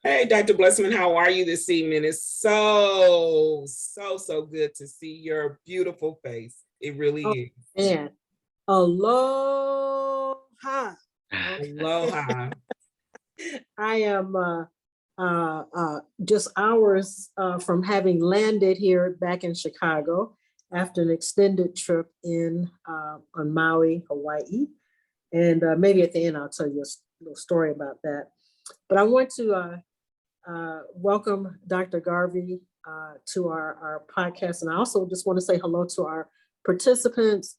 Hey, Dr. Blessman, how are you this evening? It's so good to see your beautiful face. It Oh really is. man, aloha. Aloha. I am just hours from having landed here back in Chicago after an extended trip in on Maui, Hawaii. And maybe at the end, I'll tell you a little story about that. But I want to welcome Dr. Garvey to our podcast. And I also just want to say hello to our participants.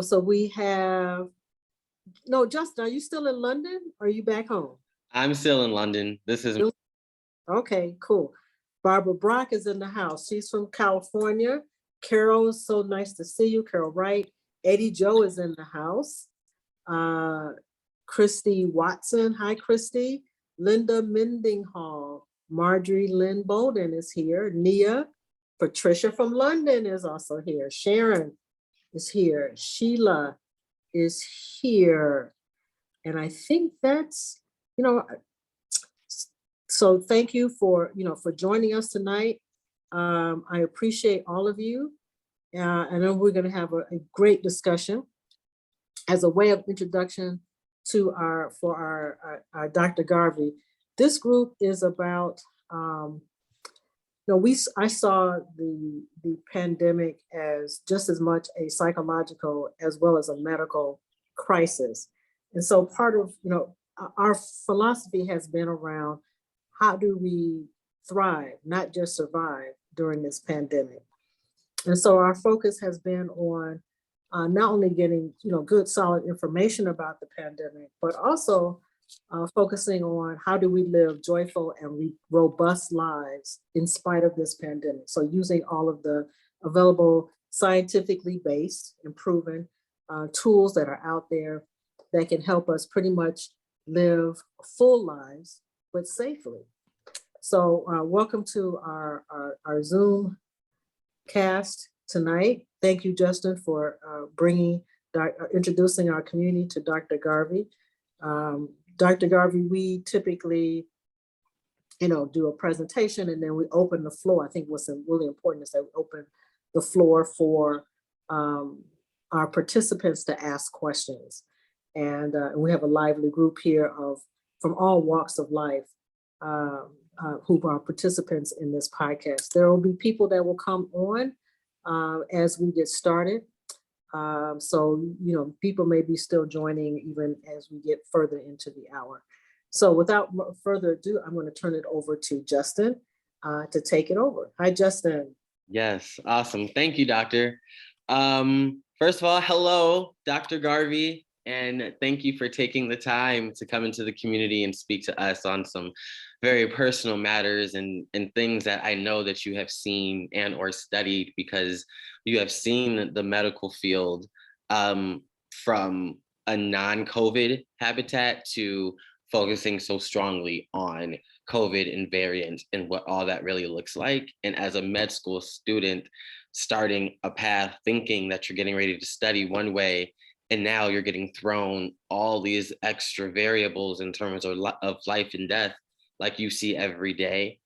So we have, no, Justin, are you still in London or are you back home? I'm still in London. This is Okay, cool. Barbara Brock is in the house. She's from California. Carol, so nice to see you. Carol Wright. Eddie Joe is in the house. Christy Watson. Hi, Christy. Linda Mendinghall. Marjorie Lynn Bolden is here. Nia. Patricia from London is also here. Sharon is here. Sheila is here. And I think that's, so thank you for joining us tonight. I appreciate all of you. And then we're going to have a great discussion as a way of introduction to our Dr. Garvey. This group is about, I saw the pandemic as just as much a psychological as well as a medical crisis. And so part of, our philosophy has been around how do we thrive, not just survive during this pandemic. And so our focus has been on not only getting, good solid information about the pandemic, but also focusing on how do we live joyful and robust lives in spite of this pandemic. So using all of the available scientifically based and proven tools that are out there that can help us pretty much live full lives, but safely. So welcome to our Zoom cast tonight. Thank you, Justin, for introducing our community to Dr. Garvey. Dr. Garvey, we typically, do a presentation and then we open the floor. I think what's really important is that we open the floor for our participants to ask questions. And we have a lively group here from all walks of life who are participants in this podcast. There will be people that will come on as we get started. So, people may be still joining even as we get further into the hour. So without further ado, I'm going to turn it over to Justin to take it over. Hi, Justin. Yes, awesome. Thank you, Doctor. First of all, hello, Dr. Garvey, and thank you for taking the time to come into the community and speak to us on some very personal matters and things that I know that you have seen and or studied, because you have seen the medical field from a non-COVID habitat to focusing so strongly on COVID and variants and what all that really looks like. And as a med school student, starting a path thinking that you're getting ready to study one way, and now you're getting thrown all these extra variables in terms of life and death, like you see every day,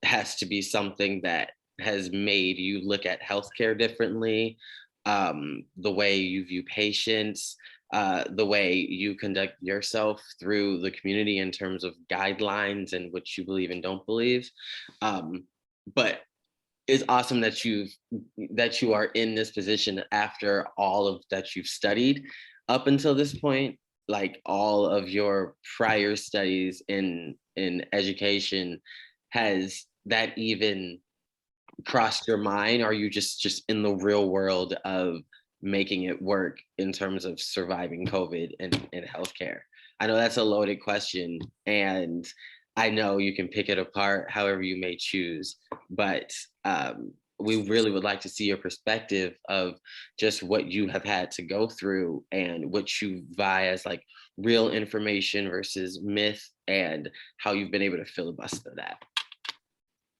has to be something that has made you look at healthcare differently, the way you view patients, the way you conduct yourself through the community in terms of guidelines and what you believe and don't believe. But it's awesome that you are in this position after all of that you've studied up until this point. Like all of your prior studies in education, has that even crossed your mind? Or are you just in the real world of making it work in terms of surviving COVID and healthcare? I know that's a loaded question, and I know you can pick it apart however you may choose, but we really would like to see your perspective of just what you have had to go through and what you vie as like real information versus myth, and how you've been able to filibuster that.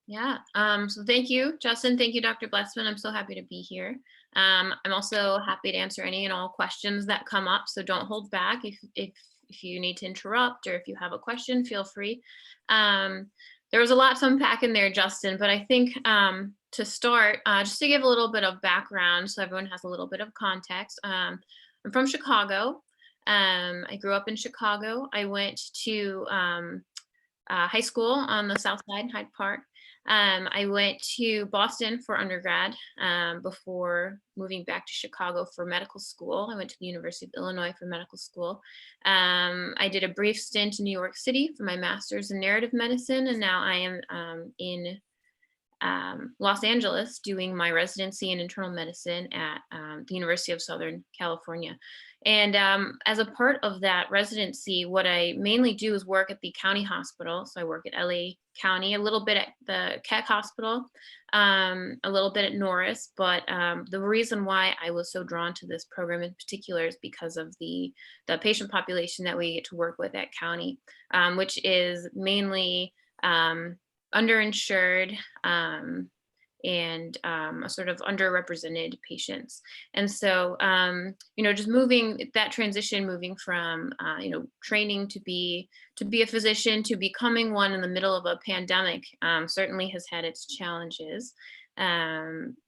Yeah, so thank you, Justin. Thank you, Dr. Blessman. I'm so happy to be here. I'm also happy to answer any and all questions that come up, so don't hold back. If if you need to interrupt or if you have a question, feel free. There was a lot to unpack in there, Justin, but I think to start, just to give a little bit of background so everyone has a little bit of context. I'm from Chicago. I grew up in Chicago. I went to high school on the South Side, Hyde Park. I went to Boston for undergrad before moving back to Chicago for medical school. I went to the University of Illinois for medical school. I did a brief stint in New York City for my master's in narrative medicine, and now I am in Los Angeles doing my residency in internal medicine at the University of Southern California. And as a part of that residency, what I mainly do is work at the county hospital. So I work at LA County, a little bit at the Keck Hospital, a little bit at Norris. But the reason why I was so drawn to this program in particular is because of the patient population that we get to work with at county, which is mainly underinsured and a sort of underrepresented patients. And so, just moving that transition, moving from, training to be a physician to becoming one in the middle of a pandemic certainly has had its challenges.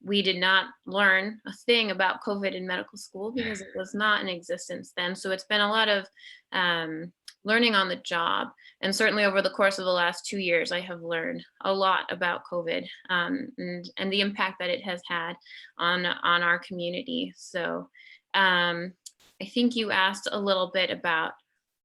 We did not learn a thing about COVID in medical school because it was not in existence then. So it's been a lot of learning on the job. And certainly over the course of the last 2 years, I have learned a lot about COVID and the impact that it has had on our community. So I think you asked a little bit about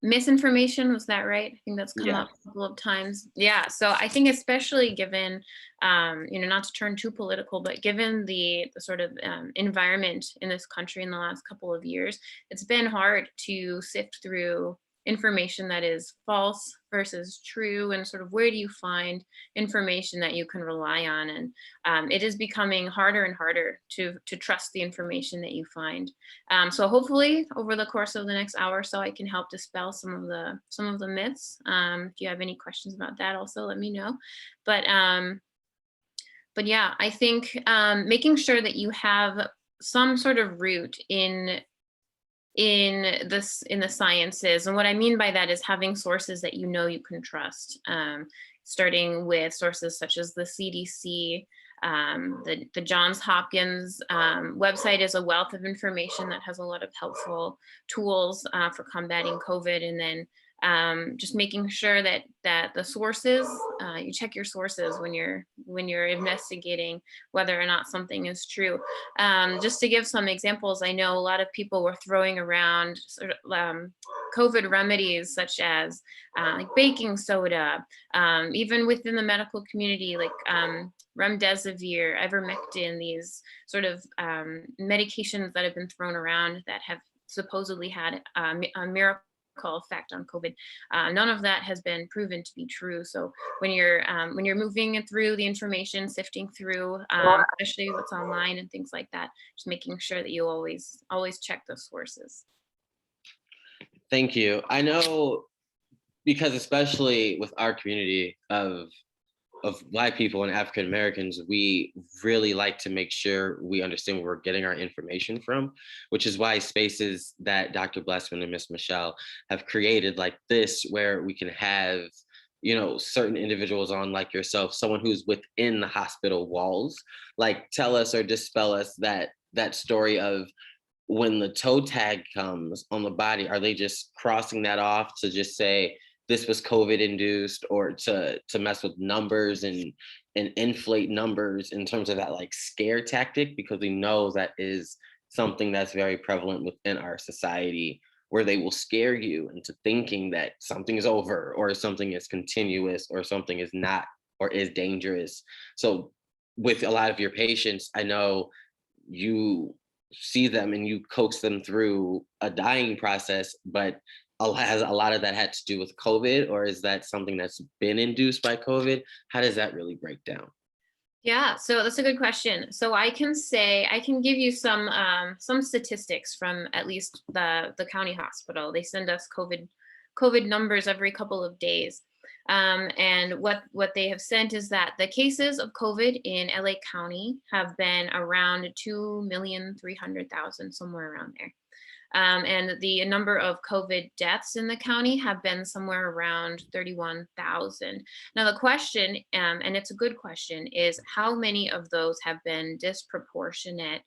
misinformation. Was that right? I think that's come up a couple of times. Yeah. So I think especially given, not to turn too political, but given the sort of environment in this country in the last couple of years, it's been hard to sift through information that is false versus true, and sort of where do you find information that you can rely on. And it is becoming harder and harder to trust the information that you find. So hopefully over the course of the next hour or so, I can help dispel some of the myths. If you have any questions about that, also let me know. But yeah, I think making sure that you have some sort of root in the sciences. And what I mean by that is having sources that you can trust, starting with sources such as the CDC. The Johns Hopkins website is a wealth of information that has a lot of helpful tools for combating COVID. And then just making sure that the sources, you check your sources when you're investigating whether or not something is true. Just to give some examples, I know a lot of people were throwing around sort of COVID remedies such as like baking soda, even within the medical community, like remdesivir, ivermectin, these sort of medications that have been thrown around that have supposedly had a miracle effect on COVID. None of that has been proven to be true. So when you're moving through the information, sifting through, especially what's online and things like that, just making sure that you always check those sources. Thank you. I know, because especially with our community of Black people and African Americans, we really like to make sure we understand where we're getting our information from, which is why spaces that Dr. Blessman and Miss Michelle have created like this, where we can have, certain individuals on, like yourself, someone who's within the hospital walls, like tell us or dispel us that story of when the toe tag comes on the body, are they just crossing that off to just say, this was COVID induced, or to mess with numbers and inflate numbers in terms of that like scare tactic, because we know that is something that's very prevalent within our society, where they will scare you into thinking that something is over, or something is continuous, or something is not, or is dangerous. So with a lot of your patients, I know you see them and you coax them through a dying process, but has a lot of that had to do with COVID, or is that something that's been induced by COVID? How does that really break down? Yeah, so that's a good question. So I can give you some statistics from at least the county hospital. They send us COVID numbers every couple of days. And what they have sent is that the cases of COVID in LA County have been around 2,300,000, somewhere around there. And the number of COVID deaths in the county have been somewhere around 31,000. Now the question, and it's a good question, is how many of those have been disproportionate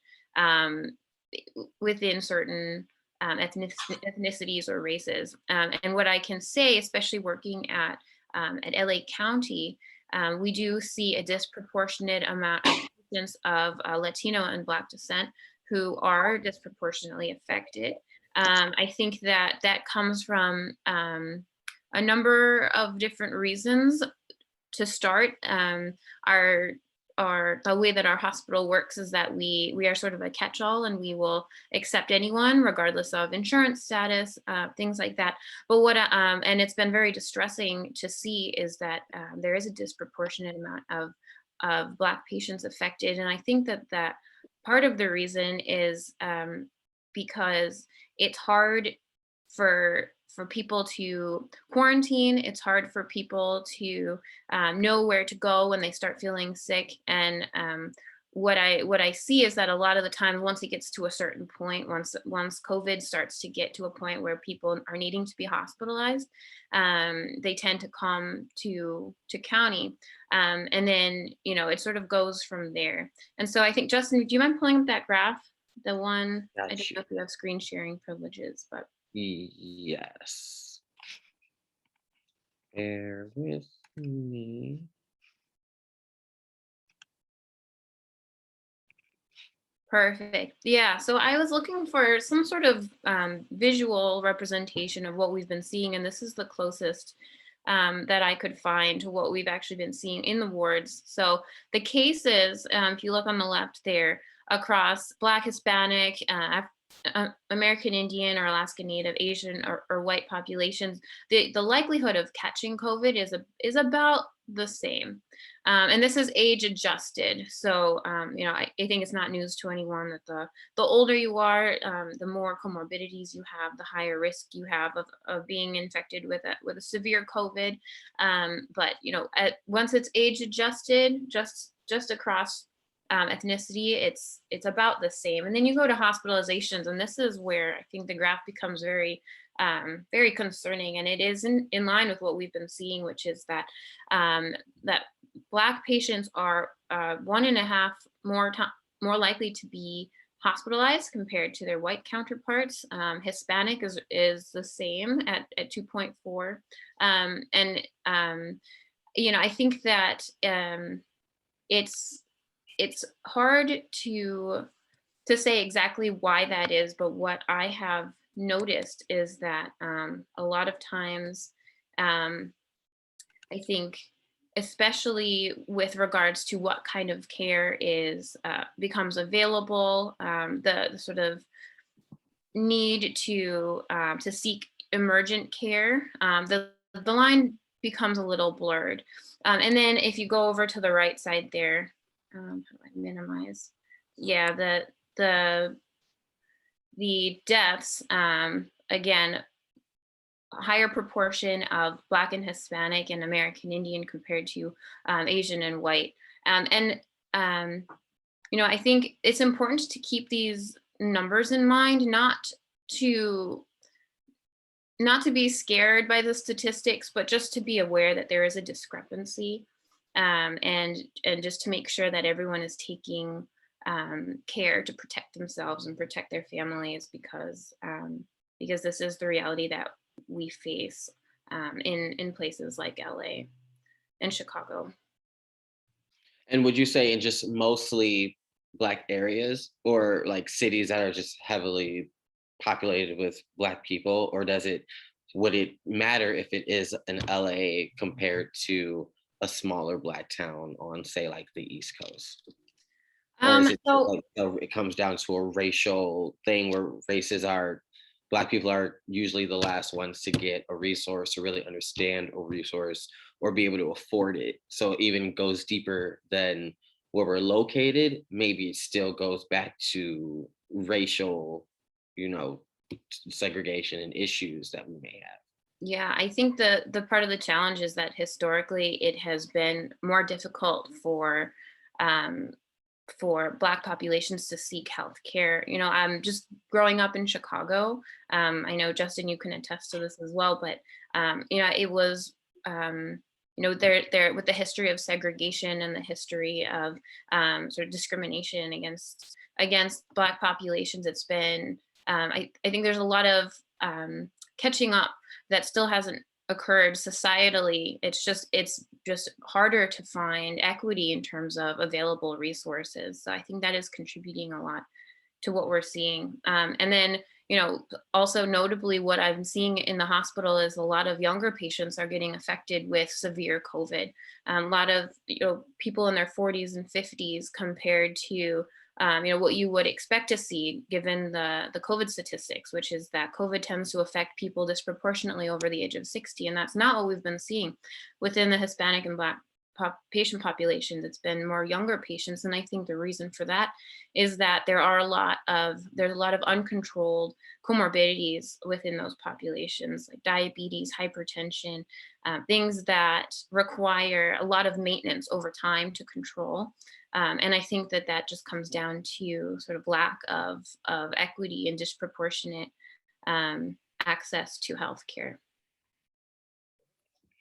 within certain ethnicities or races. And what I can say, especially working at LA County, we do see a disproportionate amount of patients of Latino and Black descent who are disproportionately affected. I think that that comes from a number of different reasons. To start, the way that our hospital works is that we are sort of a catch-all, and we will accept anyone regardless of insurance status, things like that. But what and it's been very distressing to see is that there is a disproportionate amount of Black patients affected, and I think that part of the reason is because it's hard for people to quarantine. It's hard for people to know where to go when they start feeling sick. And what I see is that a lot of the time, once it gets to a certain point, once COVID starts to get to a point where people are needing to be hospitalized, they tend to come to county. And then, it sort of goes from there. And so I think, Justin, do you mind pulling up that graph? The one, I don't know if you have screen sharing privileges, but. Yes. Bear with me. Perfect. Yeah. So I was looking for some sort of visual representation of what we've been seeing, and this is the closest that I could find to what we've actually been seeing in the wards. So the cases, if you look on the left there, across Black, Hispanic, American Indian or Alaska Native, Asian or white populations, the likelihood of catching COVID is about the same. And this is age adjusted. So, I think it's not news to anyone that the older you are, the more comorbidities you have, the higher risk you have of being infected with a severe COVID. But, once it's age adjusted, just across ethnicity, it's about the same. And then you go to hospitalizations, and this is where I think the graph becomes very very concerning, and it is in line with what we've been seeing, which is that that Black patients are 1.5 more likely to be hospitalized compared to their white counterparts. Hispanic is the same at 2.4, and I think that it's hard to say exactly why that is, but what I have noticed is that a lot of times, I think, especially with regards to what kind of care becomes available, the sort of need to seek emergent care, the line becomes a little blurred. And then if you go over to the right side there, how do I minimize? Yeah, the deaths, again, a higher proportion of Black and Hispanic and American Indian compared to Asian and white. And I think it's important to keep these numbers in mind, not to be scared by the statistics, but just to be aware that there is a discrepancy, and just to make sure that everyone is taking care to protect themselves and protect their families, because this is the reality that we face in places like LA and Chicago. And would you say in just mostly Black areas, or like cities that are just heavily populated with Black people, or would it matter if it is an LA compared to a smaller Black town on, say, like the East Coast? Or is it it comes down to a racial thing where Black people are usually the last ones to get a resource, or really understand a resource, or be able to afford it? So it even goes deeper than where we're located. Maybe it still goes back to racial, segregation and issues that we may have. Yeah, I think the part of the challenge is that historically it has been more difficult for for Black populations to seek healthcare. You know, I'm just growing up in Chicago. I know Justin, you can attest to this as well, but you know, it was you know, there with the history of segregation and the history of sort of discrimination against Black populations. It's been I think there's a lot of catching up that still hasn't occurred societally. It's just harder to find equity in terms of available resources. So I think that is contributing a lot to what we're seeing. And then, you know, also notably what I'm seeing in the hospital is a lot of younger patients are getting affected with severe COVID. A lot of, you know, people in their 40s and 50s compared to, you know, what you would expect to see given the COVID statistics, which is that COVID tends to affect people disproportionately over the age of 60. And that's not what we've been seeing within the Hispanic and Black patient populations. It's been more younger patients. And I think the reason for that is that there's a lot of uncontrolled comorbidities within those populations, like diabetes, hypertension, things that require a lot of maintenance over time to control. And I think that just comes down to sort of lack of equity and disproportionate access to healthcare.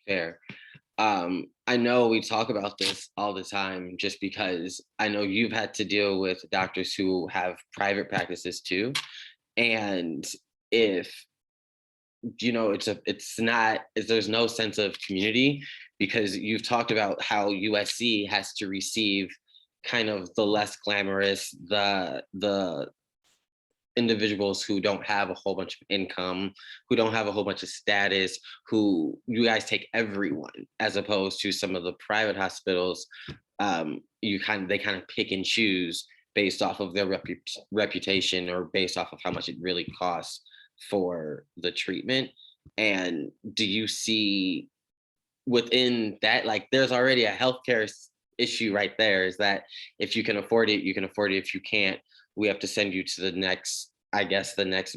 Fair. I know we talk about this all the time just because I know you've had to deal with doctors who have private practices too. And if, you know, there's no sense of community because you've talked about how USC has to receive kind of the less glamorous, the individuals who don't have a whole bunch of income, who don't have a whole bunch of status, who you guys take everyone, as opposed to some of the private hospitals, they kind of pick and choose based off of their reputation or based off of how much it really costs for the treatment. And do you see within that, like there's already a healthcare issue right there, is that if you can afford it, you can afford it. If you can't, we have to send you to the next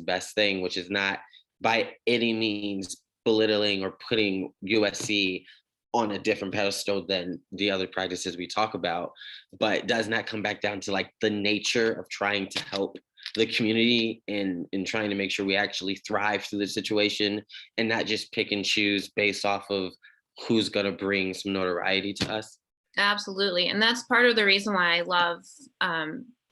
best thing, which is not by any means belittling or putting USC on a different pedestal than the other practices we talk about. But doesn't that come back down to like the nature of trying to help the community and trying to make sure we actually thrive through the situation and not just pick and choose based off of who's going to bring some notoriety to us? Absolutely. And that's part of the reason why I love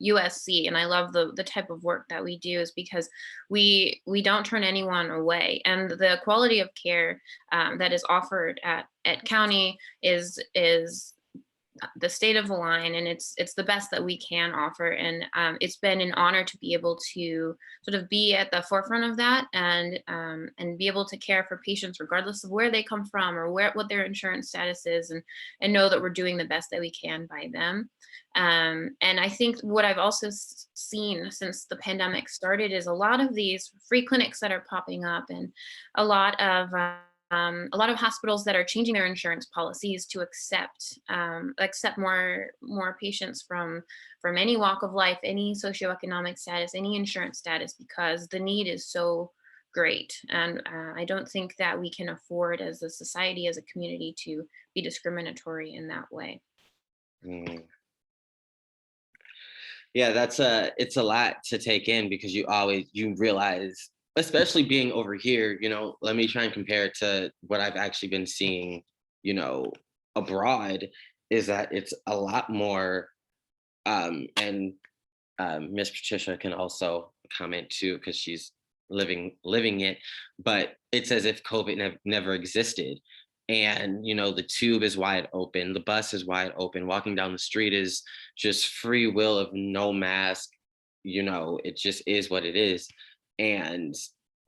USC and I love the type of work that we do, is because we don't turn anyone away. And the quality of care that is offered at County is the state of the line, and it's the best that we can offer. And it's been an honor to be able to sort of be at the forefront of that and be able to care for patients regardless of where they come from or what their insurance status is, and know that we're doing the best that we can by them. And I think what I've also seen since the pandemic started is a lot of these free clinics that are popping up, and a lot of hospitals that are changing their insurance policies to accept more patients from any walk of life, any socioeconomic status, any insurance status, because the need is so great. And I don't think that we can afford as a society, as a community, to be discriminatory in that way. Mm. Yeah, it's a lot to take in because you realize, especially being over here, you know, let me try and compare it to what I've actually been seeing, you know, abroad, is that it's a lot more, and Miss Patricia can also comment too, because she's living it, but it's as if COVID never existed. And, you know, the tube is wide open, the bus is wide open, walking down the street is just free will of no mask, you know, it just is what it is. And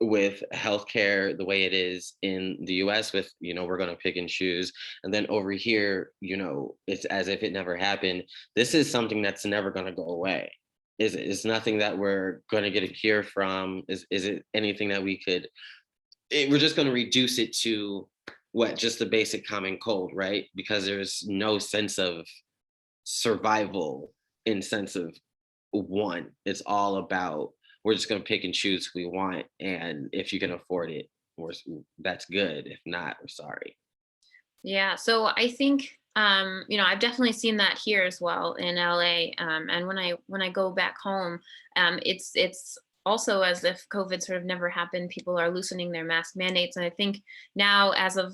with healthcare the way it is in the US, with, you know, we're going to pick and choose. And then over here, you know, it's as if it never happened. This is something that's never going to go away. It's nothing that we're going to get a cure from. Is it anything that we're just going to reduce it to just the basic common cold, right? Because there's no sense of survival in sense of one. It's all about, we're just going to pick and choose who we want, and if you can afford it, that's good. If not, we're sorry. Yeah, so I think You know, I've definitely seen that here as well in LA. And when I go back home, it's also as if COVID sort of never happened. People are loosening their mask mandates, and I think now, as of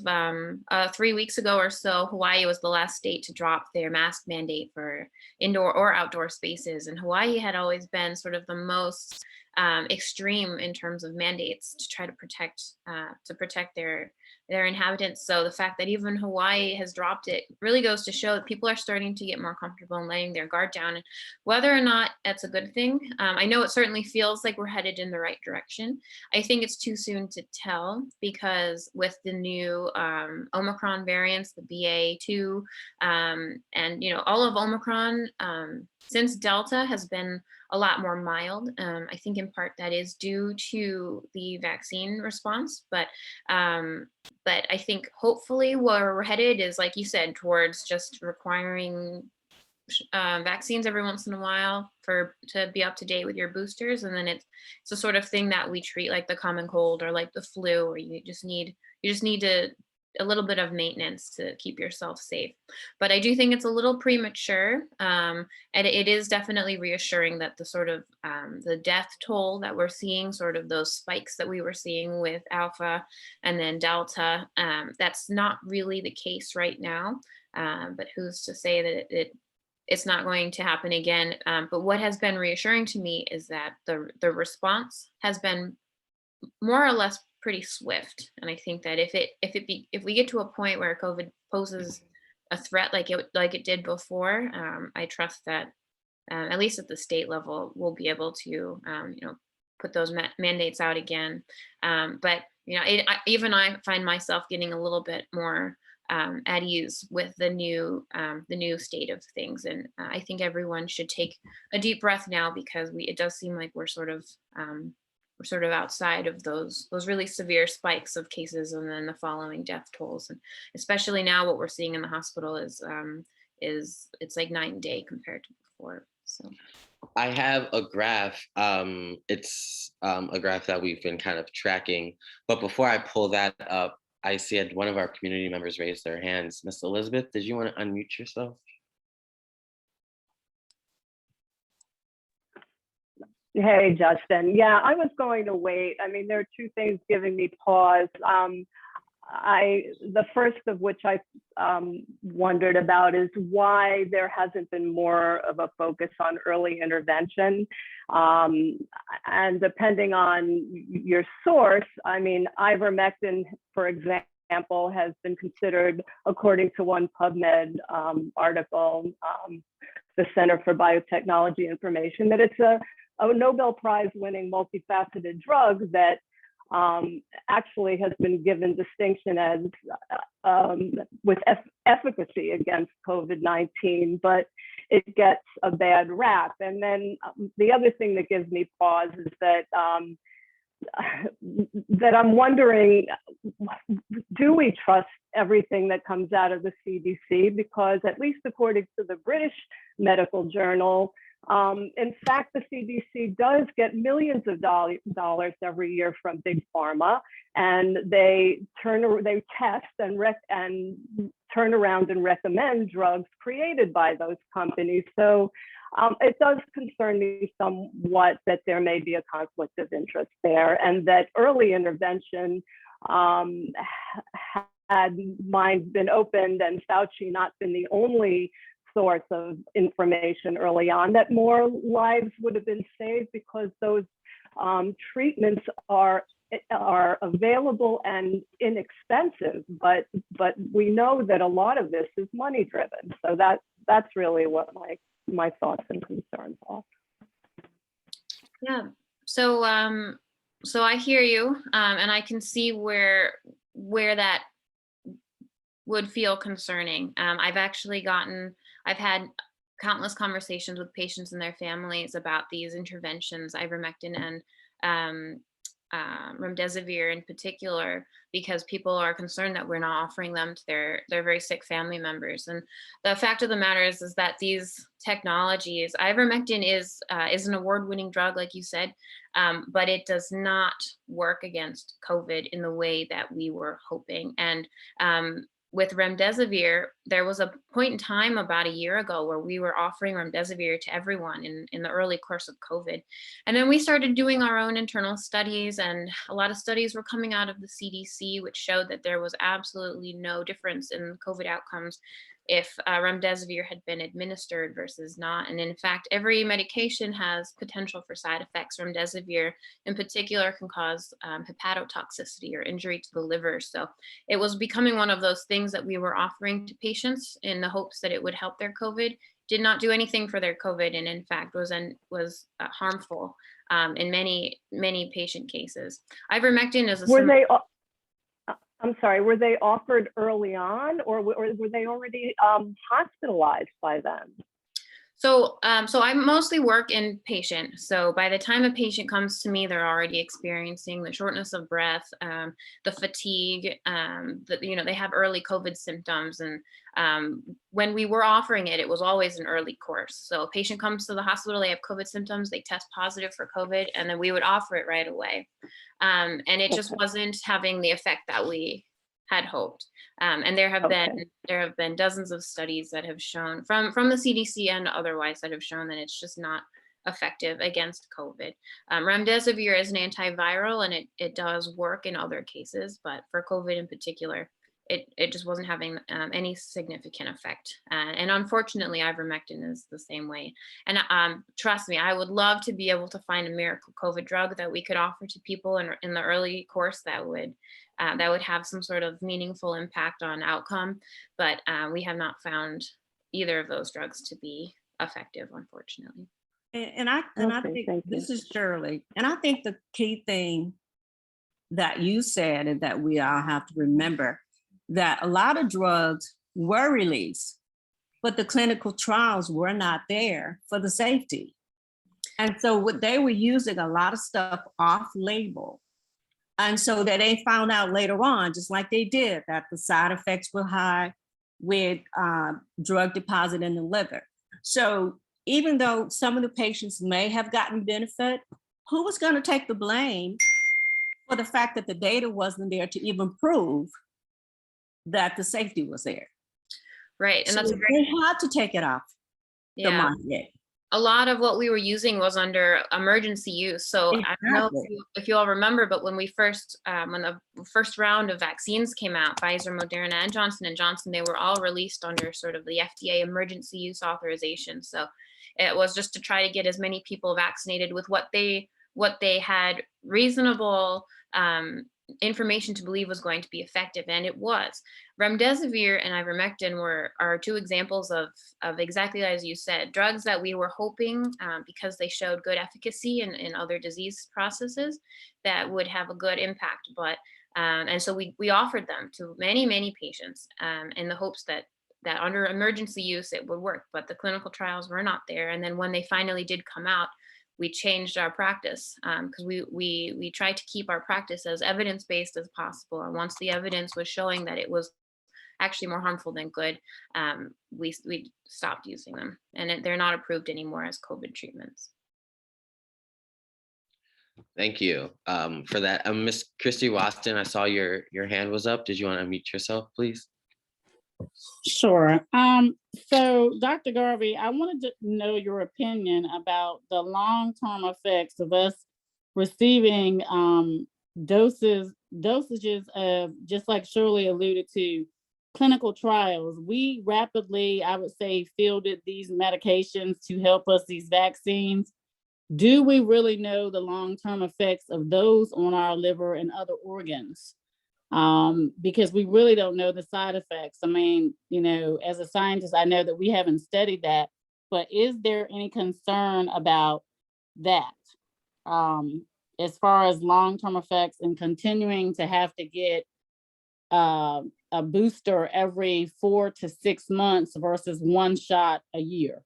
3 weeks ago or so, Hawaii was the last state to drop their mask mandate for indoor or outdoor spaces. And Hawaii had always been sort of the most extreme in terms of mandates to try to protect their inhabitants. So the fact that even Hawaii has dropped it really goes to show that people are starting to get more comfortable in letting their guard down. And whether or not that's a good thing, I know it certainly feels like we're headed in the right direction. I think it's too soon to tell, because with the new Omicron variants, the BA.2, and all of Omicron, since Delta has been a lot more mild. I think in part that is due to the vaccine response, but I think hopefully where we're headed is, like you said, towards just requiring vaccines every once in a while to be up to date with your boosters, and then it's a sort of thing that we treat like the common cold or like the flu, or you just need a little bit of maintenance to keep yourself safe. But I do think it's a little premature, and it is definitely reassuring that the sort of the death toll that we're seeing, sort of those spikes that we were seeing with Alpha and then Delta, that's not really the case right now. But who's to say that it's not going to happen again? But what has been reassuring to me is that the response has been more or less pretty swift. And I think that if we get to a point where COVID poses a threat like it did before, I trust that at least at the state level, we'll be able to put those mandates out again. But even I find myself getting a little bit more at ease with the new state of things, and I think everyone should take a deep breath now, because it does seem like we're sort of outside of those really severe spikes of cases and then the following death tolls. And especially now, what we're seeing in the hospital is it's like night and day compared to before. So I have a graph. It's a graph that we've been kind of tracking. But before I pull that up, I see one of our community members raise their hands. Miss Elizabeth, did you want to unmute yourself? Hey, Justin. Yeah, I was going to wait. I mean, there are two things giving me pause. The first of which I wondered about is why there hasn't been more of a focus on early intervention. And depending on your source, I mean, ivermectin, for example, has been considered, according to one PubMed article, the Center for Biotechnology Information, that it's a Nobel Prize winning multifaceted drug that actually has been given distinction as with efficacy against COVID-19, but it gets a bad rap. And then the other thing that gives me pause is that I'm wondering, do we trust everything that comes out of the CDC? Because at least according to the British Medical Journal, in fact, the CDC does get millions of dollars every year from big pharma, and they test and turn around and recommend drugs created by those companies. So it does concern me somewhat that there may be a conflict of interest there, and that early intervention, had minds been opened and Fauci not been the only source of information early on, that more lives would have been saved, because those treatments are available and inexpensive, but we know that a lot of this is money driven. So that's really what my thoughts and concerns are. yeah, so I hear you, and I can see where that would feel concerning. I've had countless conversations with patients and their families about these interventions, ivermectin and remdesivir in particular, because people are concerned that we're not offering them to their very sick family members. And the fact of the matter is that these technologies, ivermectin is an award-winning drug, like you said, but it does not work against COVID in the way that we were hoping. And with remdesivir, there was a point in time about a year ago where we were offering remdesivir to everyone in the early course of COVID. And then we started doing our own internal studies, and a lot of studies were coming out of the CDC, which showed that there was absolutely no difference in COVID outcomes if remdesivir had been administered versus not. And in fact, every medication has potential for side effects. Remdesivir in particular can cause hepatotoxicity or injury to the liver. So it was becoming one of those things that we were offering to patients in the hopes that it would help their COVID. Did not do anything for their COVID, and in fact was harmful in many patient cases. Ivermectin is a I'm sorry, were they offered early on, or were they already hospitalized by then? So I mostly work inpatient. So by the time a patient comes to me, they're already experiencing the shortness of breath, the fatigue, they have early COVID symptoms. And when we were offering it, it was always an early course. So a patient comes to the hospital, they have COVID symptoms, they test positive for COVID, and then we would offer it right away. And it just wasn't having the effect that we had hoped. And there have been dozens of studies that have shown from the CDC and otherwise that have shown that it's just not effective against COVID. Remdesivir is an antiviral, and it does work in other cases, but for COVID in particular, it just wasn't having any significant effect. And unfortunately, ivermectin is the same way. And trust me, I would love to be able to find a miracle COVID drug that we could offer to people in the early course that would have some sort of meaningful impact on outcome. But we have not found either of those drugs to be effective, unfortunately. And I think this is Shirley. And I think the key thing that you said and that we all have to remember, that a lot of drugs were released, but the clinical trials were not there for the safety. And so what they were using a lot of stuff off label. And so that they found out later on, just like they did, that the side effects were high with drug deposit in the liver. So even though some of the patients may have gotten benefit, who was going to take the blame for the fact that the data wasn't there to even prove that the safety was there? Right. And so they had to take it off the market. A lot of what we were using was under emergency use. So I don't know if you all remember, but when we first, when the first round of vaccines came out, Pfizer, Moderna, and Johnson & Johnson, they were all released under sort of the FDA emergency use authorization. So it was just to try to get as many people vaccinated with what they had reasonable information to believe was going to be effective, and it was. Remdesivir and ivermectin are two examples of exactly as you said, drugs that we were hoping, because they showed good efficacy in other disease processes, that would have a good impact. But and so we offered them to many patients in the hopes that under emergency use it would work, but the clinical trials were not there. And then when they finally did come out, we changed our practice because we tried to keep our practice as evidence-based as possible. And once the evidence was showing that it was actually more harmful than good, we stopped using them, and they're not approved anymore as COVID treatments. Thank you for that. Miss Christy Waston, I saw your hand was up. Did you want to unmute yourself, please? Sure. So Dr. Garvey, I wanted to know your opinion about the long-term effects of us receiving dosages of, just like Shirley alluded to, clinical trials. We rapidly, I would say, fielded these medications to help us, these vaccines. Do we really know the long-term effects of those on our liver and other organs? Because we really don't know the side effects. I mean, as a scientist, I know that we haven't studied that, but is there any concern about that as far as long-term effects and continuing to have to get a booster every 4 to 6 months versus one shot a year?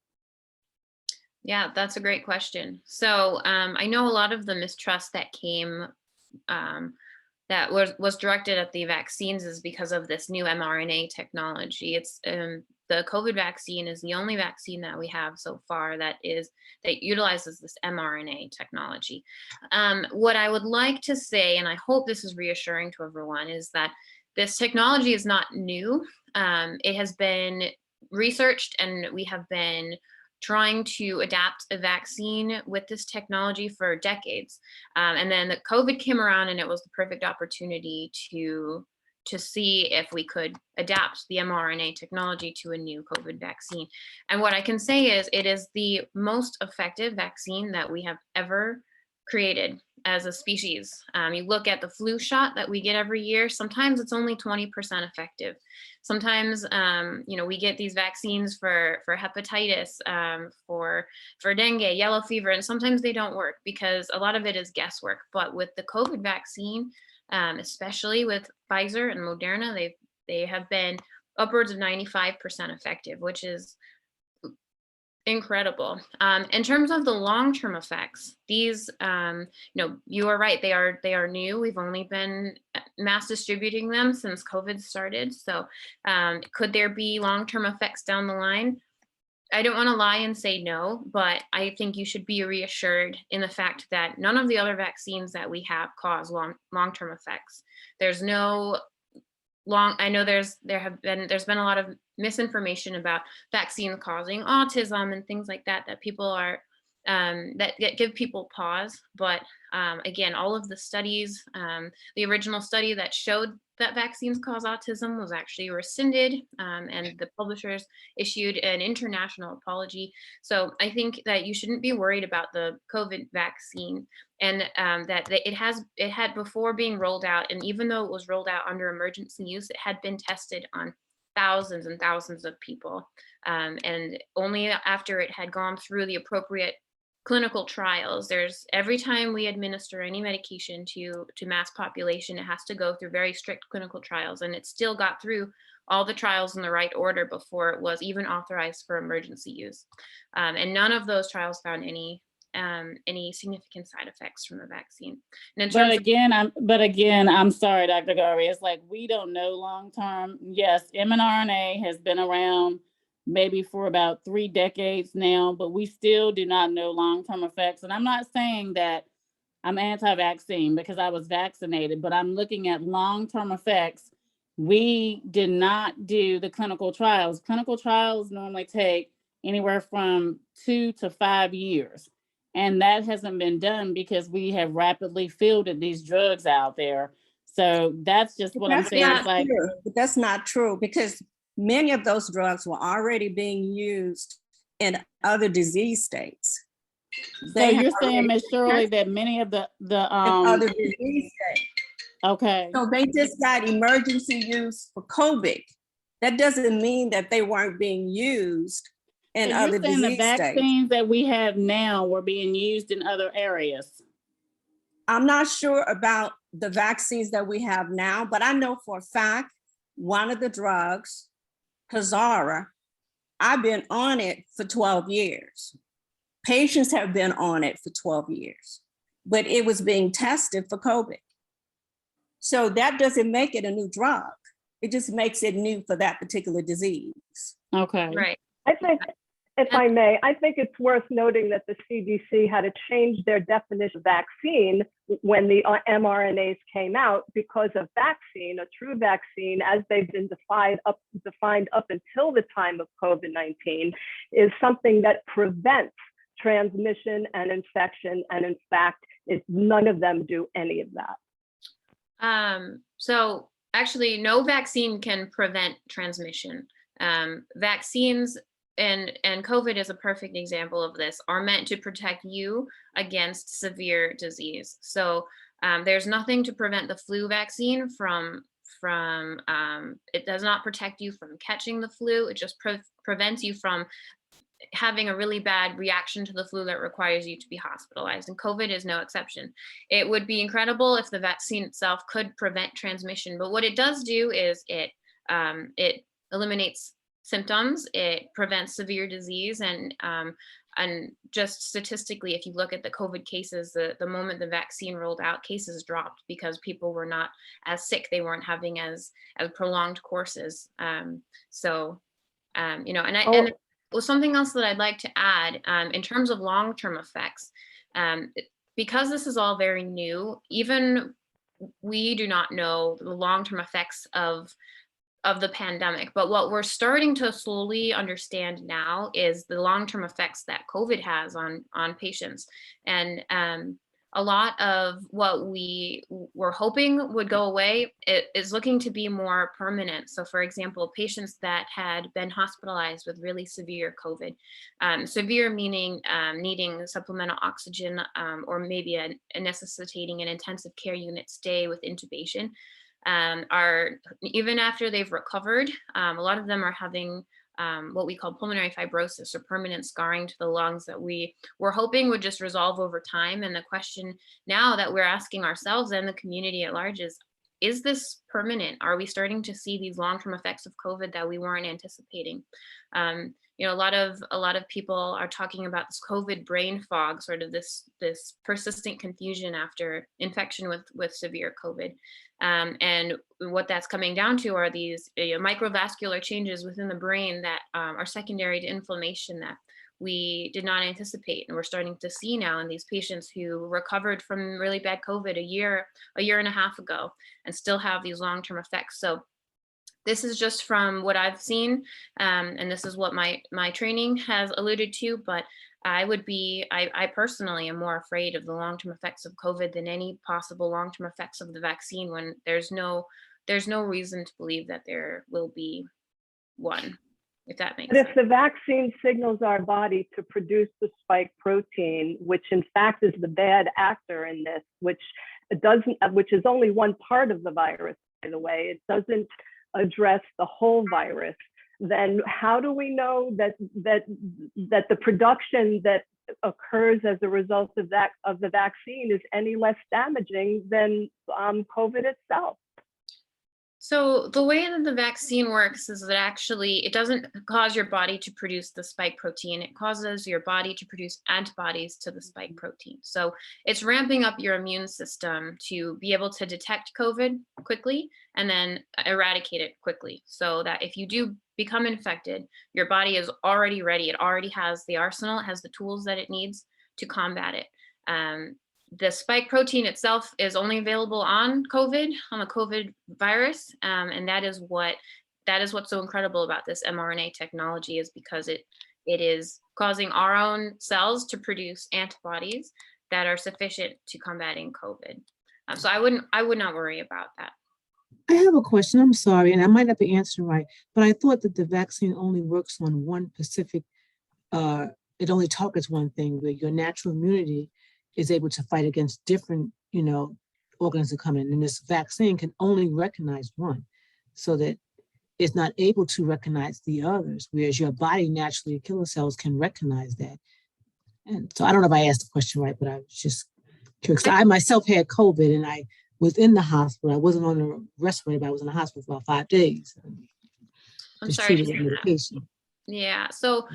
Yeah, that's a great question. So I know a lot of the mistrust that came that was directed at the vaccines is because of this new mRNA technology. It's the COVID vaccine is the only vaccine that we have so far that utilizes this mRNA technology. What I would like to say, and I hope this is reassuring to everyone, is that this technology is not new. It has been researched, and we have been trying to adapt a vaccine with this technology for decades. And then the COVID came around, and it was the perfect opportunity to see if we could adapt the mRNA technology to a new COVID vaccine. And what I can say is it is the most effective vaccine that we have ever created as a species. You look at the flu shot that we get every year, sometimes it's only 20% effective. Sometimes, we get these vaccines for hepatitis, for dengue, yellow fever, and sometimes they don't work because a lot of it is guesswork. But with the COVID vaccine, especially with Pfizer and Moderna, they have been upwards of 95% effective, which is incredible. In terms of the long-term effects, these, you are right, they are new. We've only been mass distributing them since COVID started. So could there be long-term effects down the line? I don't want to lie and say no, but I think you should be reassured in the fact that none of the other vaccines that we have cause long-term effects. There's no I know there's been a lot of misinformation about vaccines causing autism and things like that people are that give people pause. But again, all of the studies, the original study that showed that vaccines cause autism was actually rescinded, and the publishers issued an international apology. So I think that you shouldn't be worried about the COVID vaccine, and that it had before being rolled out, and even though it was rolled out under emergency use, it had been tested on thousands and thousands of people, and only after it had gone through the appropriate clinical trials. Every time we administer any medication to mass population, it has to go through very strict clinical trials, and it still got through all the trials in the right order before it was even authorized for emergency use. And none of those trials found any significant side effects from the vaccine. And but again, I'm sorry, Dr. Garvey, it's like we don't know long term. Yes, mRNA has been around maybe for about 3 decades now, but we still do not know long-term effects. And I'm not saying that I'm anti-vaccine because I was vaccinated, but I'm looking at long-term effects. We did not do the clinical trials. Clinical trials normally take anywhere from 2 to 5 years. And that hasn't been done because we have rapidly fielded these drugs out there. So that's just what I'm saying. But that's not true, because many of those drugs were already being used in other disease states. So you're saying, Ms. Shirley, that many of the other disease states. Okay. So they just got emergency use for COVID. That doesn't mean that they weren't being used in other disease states. The vaccines that we have now were being used in other areas. I'm not sure about the vaccines that we have now, but I know for a fact one of the drugs, Hazara, I've been on it for 12 years. Patients have been on it for 12 years, but it was being tested for COVID. So that doesn't make it a new drug. It just makes it new for that particular disease. Okay. Right. I think, if I may, I think it's worth noting that the CDC had to change their definition of vaccine when the mRNAs came out, because a vaccine, a true vaccine, as they've been defined up until the time of COVID-19, is something that prevents transmission and infection. And in fact, none of them do any of that. So actually, no vaccine can prevent transmission. Vaccines, and COVID is a perfect example of this, are meant to protect you against severe disease. So there's nothing to prevent the flu vaccine from it does not protect you from catching the flu. It just prevents you from having a really bad reaction to the flu that requires you to be hospitalized, and COVID is no exception. It would be incredible if the vaccine itself could prevent transmission, but what it does do is it eliminates symptoms, it prevents severe disease, and just statistically, if you look at the COVID cases, the moment the vaccine rolled out, cases dropped because people were not as sick, they weren't having as prolonged courses. Well, something else that I'd like to add, in terms of long-term effects, because this is all very new, even we do not know the long-term effects of the pandemic. But what we're starting to slowly understand now is the long-term effects that COVID has on patients. And a lot of what we were hoping would go away is looking to be more permanent. So for example, patients that had been hospitalized with really severe COVID, severe meaning needing supplemental oxygen or maybe necessitating an intensive care unit stay with intubation, are, even after they've recovered, a lot of them are having what we call pulmonary fibrosis or permanent scarring to the lungs that we were hoping would just resolve over time. And the question now that we're asking ourselves and the community at large is this permanent? Are we starting to see these long-term effects of COVID that we weren't anticipating? You know, a lot of people are talking about this COVID brain fog, sort of this persistent confusion after infection with severe COVID. And what that's coming down to are these microvascular changes within the brain that are secondary to inflammation that we did not anticipate. And we're starting to see now in these patients who recovered from really bad COVID a year and a half ago and still have these long-term effects. So this is just from what I've seen, and this is what my training has alluded to, but I personally am more afraid of the long-term effects of COVID than any possible long-term effects of the vaccine, when there's no reason to believe that there will be one, if that makes sense. But if the vaccine signals our body to produce the spike protein, which in fact is the bad actor in this, which is only one part of the virus, by the way, it doesn't address the whole virus, then how do we know that the production that occurs as a result of the vaccine is any less damaging than COVID itself? So the way that the vaccine works is that actually it doesn't cause your body to produce the spike protein. It causes your body to produce antibodies to the spike protein. So it's ramping up your immune system to be able to detect COVID quickly and then eradicate it quickly. So that if you do become infected, your body is already ready. It already has the arsenal, it has the tools that it needs to combat it. The spike protein itself is only available on the COVID virus. And that is what's so incredible about this mRNA technology, is because it is causing our own cells to produce antibodies that are sufficient to combating COVID. So I would not worry about that. I have a question. I'm sorry, and I might not be answering right, but I thought that the vaccine only works on one specific, it only targets one thing, where your natural immunity is able to fight against different, organisms that come in. And this vaccine can only recognize one, so that it's not able to recognize the others, whereas your body naturally, killer cells can recognize that. And so I don't know if I asked the question right, but I was just curious. I myself had COVID and I was in the hospital. I wasn't on a respirator, but I was in the hospital for about 5 days. I'm sorry to hear that. Yeah, so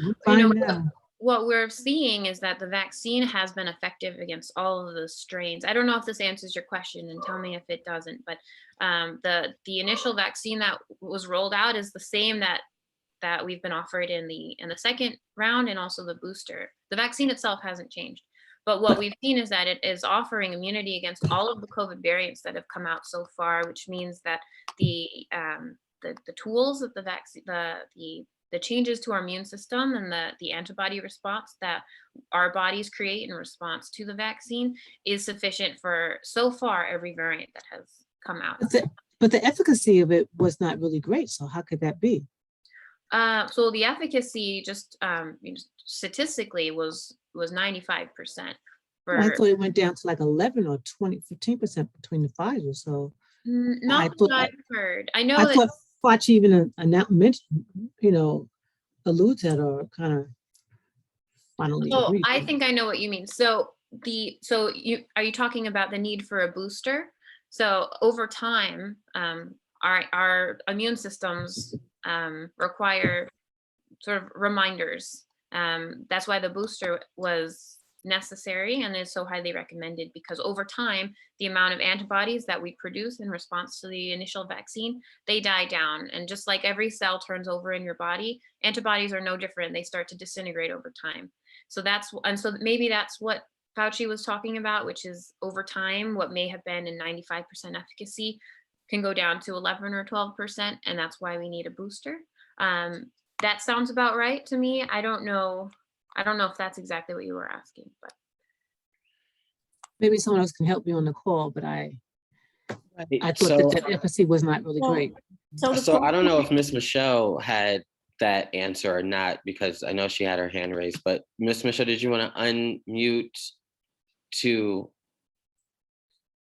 what we're seeing is that the vaccine has been effective against all of the strains. I don't know if this answers your question, and tell me if it doesn't, but the initial vaccine that was rolled out is the same that we've been offered in the second round, and also the booster. The vaccine itself hasn't changed, but what we've seen is that it is offering immunity against all of the COVID variants that have come out so far, which means that the tools of the vaccine, the changes to our immune system and the antibody response that our bodies create in response to the vaccine is sufficient for, so far, every variant that has come out. But the efficacy of it was not really great. So how could that be? So the efficacy just statistically was 95%. I thought it went down to like 11 or 15% between the Pfizer. So not what I've heard. I thought Fauci even mentioned, allude to it or kind of finally agreed. I think I know what you mean. So are you talking about the need for a booster? So over time, our immune systems require sort of reminders. That's why the booster was necessary and is so highly recommended, because over time, the amount of antibodies that we produce in response to the initial vaccine, they die down. And just like every cell turns over in your body, antibodies are no different. They start to disintegrate over time. So maybe that's what Fauci was talking about, which is over time, what may have been a 95% efficacy can go down to 11 or 12%, and that's why we need a booster. That sounds about right to me. I don't know if that's exactly what you were asking, but Maybe someone else can help me on the call, but I thought So, that efficacy was not really great. so I don't know if Miss Michelle had that answer or not, because I know she had her hand raised, but Miss Michelle, did you want to unmute to?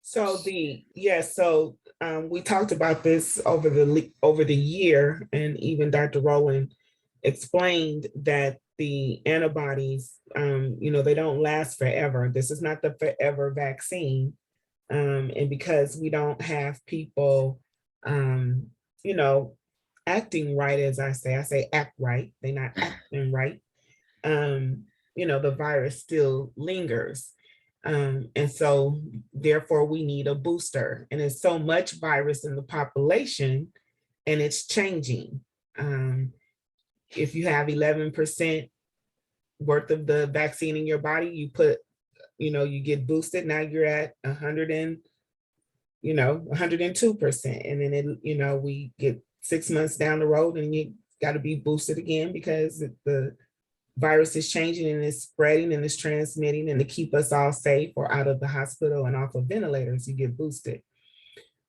So we talked about this over the year, and even Dr. Rowland explained that the antibodies, they don't last forever. This is not the forever vaccine. And because we don't have people, acting right, as I say act right, they're not acting right. The virus still lingers. And so therefore we need a booster, and there's so much virus in the population and it's changing. If you have 11% worth of the vaccine in your body, you get boosted. Now you're at 102%. And then we get 6 months down the road and you got to be boosted again because the virus is changing and it's spreading and it's transmitting, and to keep us all safe or out of the hospital and off of ventilators, you get boosted.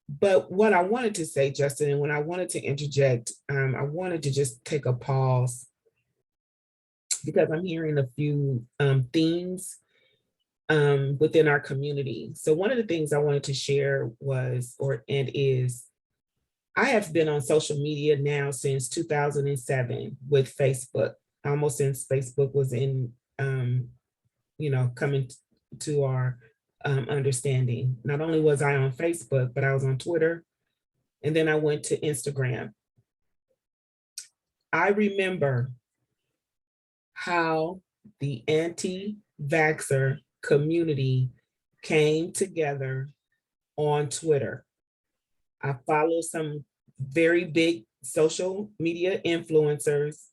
But what I wanted to say, Justin, and when I wanted to interject, I wanted to just take a pause because I'm hearing a few themes within our community. So one of the things I wanted to share is I have been on social media now since 2007 with Facebook, almost since Facebook was in, coming to our understanding. Not only was I on Facebook, but I was on Twitter, and then I went to Instagram. I remember how the anti-vaxxer community came together on Twitter. I follow some very big social media influencers.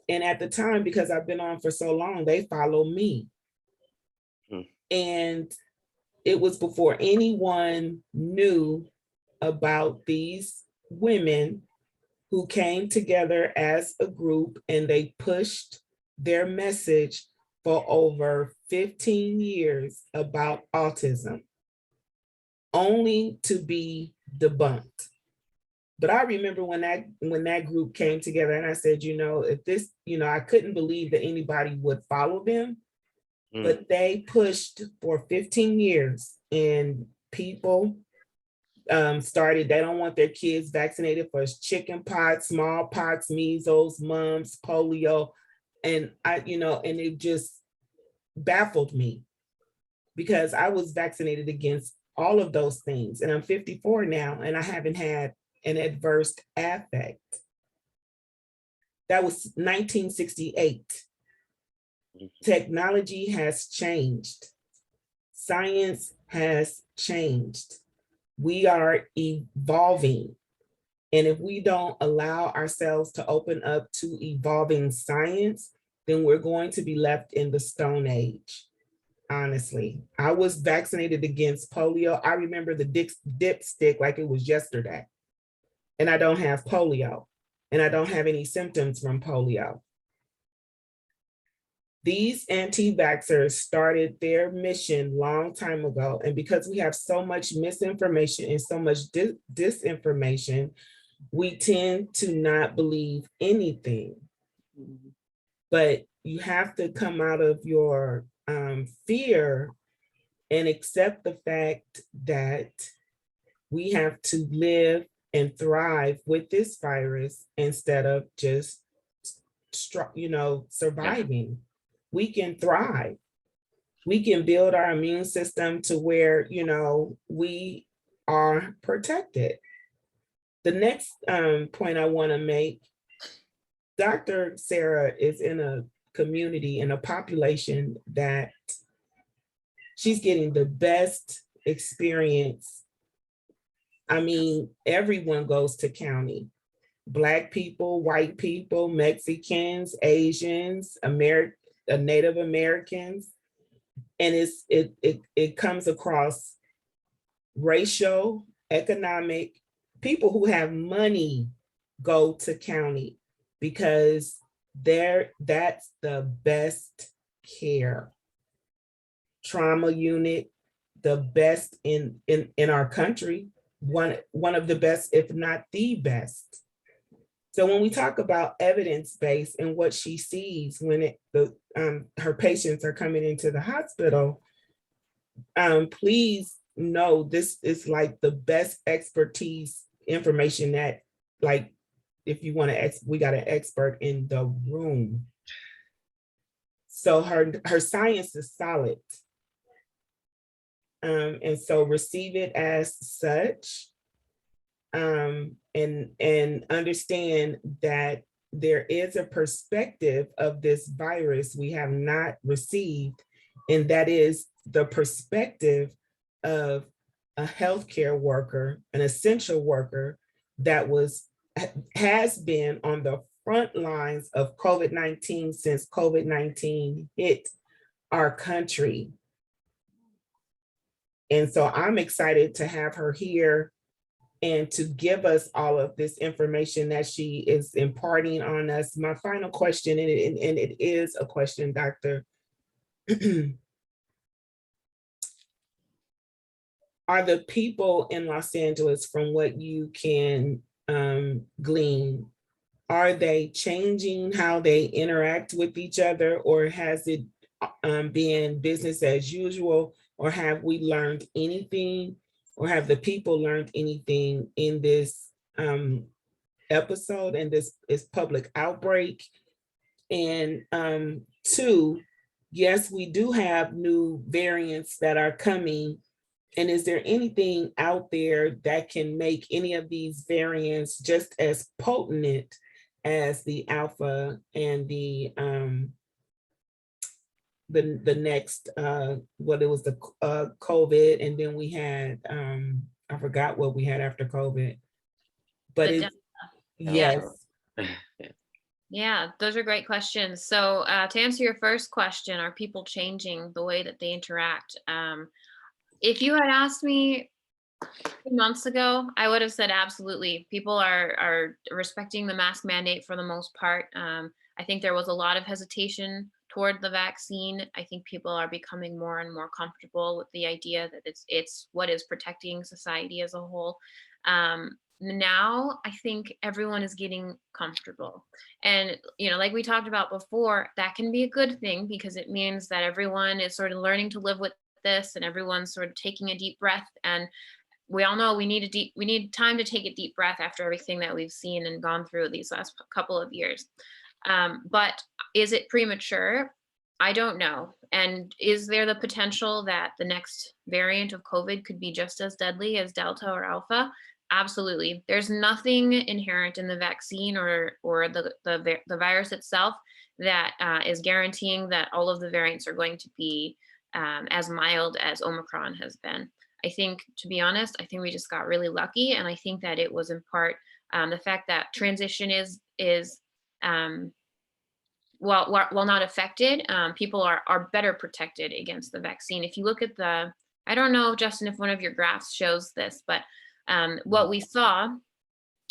And at the time, because I've been on for so long, they follow me. And it was before anyone knew about these women who came together as a group, and they pushed their message for over 15 years about autism, only to be debunked. But I remember when that group came together, and I said, if this, I couldn't believe that anybody would follow them, but they pushed for 15 years, and people started, they don't want their kids vaccinated for chicken pox, smallpox, measles, mumps, polio. And and it just baffled me because I was vaccinated against all of those things. And I'm 54 now, and I haven't had an adverse effect. That was 1968. Technology has changed. Science has changed. We are evolving. And if we don't allow ourselves to open up to evolving science, then we're going to be left in the Stone Age. Honestly, I was vaccinated against polio. I remember the dipstick like it was yesterday. And I don't have polio, and I don't have any symptoms from polio. These anti-vaxxers started their mission long time ago. And because we have so much misinformation and so much disinformation, we tend to not believe anything. But you have to come out of your fear and accept the fact that we have to live and thrive with this virus instead of just, surviving. We can thrive. We can build our immune system to where, we are protected. The next point I want to make, Dr. Sarah is in a community, in a population that she's getting the best experience. I mean, everyone goes to county. Black people, white people, Mexicans, Asians, Native Americans. and it comes across racial, economic. People who have money go to county because that's the best care. Trauma unit, the best in our country, one of the best, if not the best. So when we talk about evidence-based and what she sees when her patients are coming into the hospital, please know this is like the best expertise information that, like, if you want to, we got an expert in the room. So her science is solid. And so receive it as such, and understand that there is a perspective of this virus we have not received, and that is the perspective of a healthcare worker, an essential worker that has been on the front lines of COVID-19 since COVID-19 hit our country. And so I'm excited to have her here and to give us all of this information that she is imparting on us. My final question, and it is a question, Doctor. Are the people in Los Angeles, from what you can glean, are they changing how they interact with each other, or has it been business as usual? Or have we learned anything, or have the people learned anything in this episode and this public outbreak? And two, yes, we do have new variants that are coming. And is there anything out there that can make any of these variants just as potent as the Alpha and the next, what it was, the COVID, and then we had, I forgot what we had after COVID, but it's, yes. Yeah, those are great questions. So to answer your first question, are people changing the way that they interact? If you had asked me 2 months ago, I would have said absolutely. People are respecting the mask mandate for the most part. I think there was a lot of hesitation toward the vaccine. I think people are becoming more and more comfortable with the idea that it's what is protecting society as a whole. Now I think everyone is getting comfortable, and like we talked about before, that can be a good thing because it means that everyone is sort of learning to live with this, and everyone's sort of taking a deep breath. And we all know we need time to take a deep breath after everything that we've seen and gone through these last couple of years. But is it premature? I don't know. And is there the potential that the next variant of COVID could be just as deadly as Delta or Alpha? Absolutely. There's nothing inherent in the vaccine or the virus itself that is guaranteeing that all of the variants are going to be as mild as Omicron has been. I think, to be honest, I think we just got really lucky. And I think that it was in part the fact that transition is while not affected, people are better protected against the vaccine. If you look at I don't know, Justin, if one of your graphs shows this, but what we saw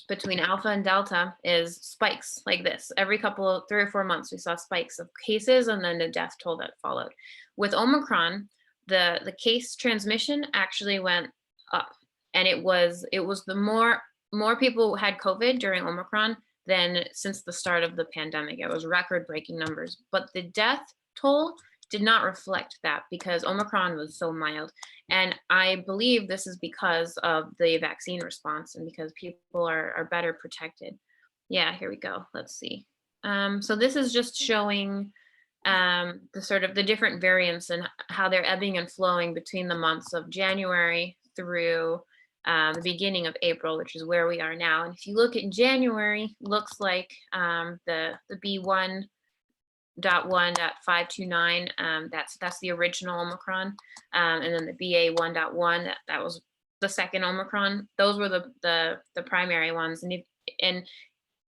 between Alpha and Delta is spikes like this. Every 3 or 4 months, we saw spikes of cases and then the death toll that followed. With Omicron, the case transmission actually went up, and it was the more people had COVID during Omicron than since the start of the pandemic. It was record-breaking numbers, but the death toll did not reflect that because Omicron was so mild. And I believe this is because of the vaccine response and because people are better protected. Yeah, here we go. Let's see. So this is just showing the sort of the different variants and how they're ebbing and flowing between the months of January through the beginning of April, which is where we are now. And if you look at January, looks like the B1.1.529, that's the original Omicron, and then the BA1.1, that was the second Omicron. Those were the primary ones, and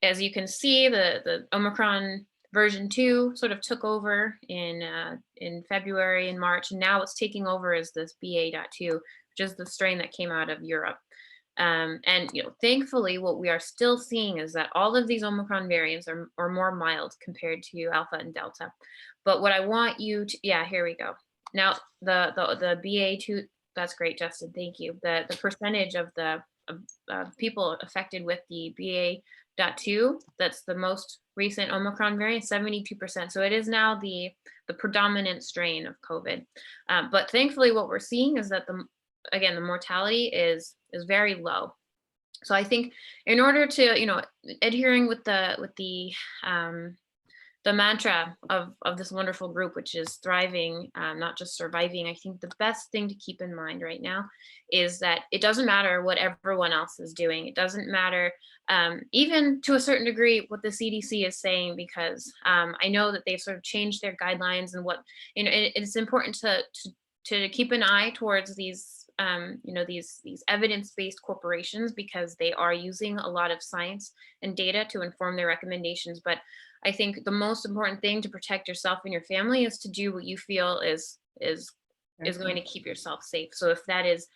as you can see, the Omicron version 2 sort of took over in February and March, and now what's taking over is this BA.2, which is the strain that came out of Europe. And thankfully, what we are still seeing is that all of these Omicron variants are more mild compared to Alpha and Delta. But what I want you to, yeah, here we go. Now the BA.2, that's great, Justin, thank you. The percentage of the people affected with the BA.2, that's the most recent Omicron variant, 72%. So it is now the predominant strain of COVID. But thankfully, what we're seeing is that the mortality is very low. So I think in order to, adhering with the mantra of this wonderful group, which is thriving, not just surviving, I think the best thing to keep in mind right now is that it doesn't matter what everyone else is doing. It doesn't matter, even to a certain degree, what the CDC is saying, because I know that they've sort of changed their guidelines, and it's important to keep an eye towards these these evidence-based corporations, because they are using a lot of science and data to inform their recommendations. But I think the most important thing to protect yourself and your family is to do what you feel is going to keep yourself safe. So if that is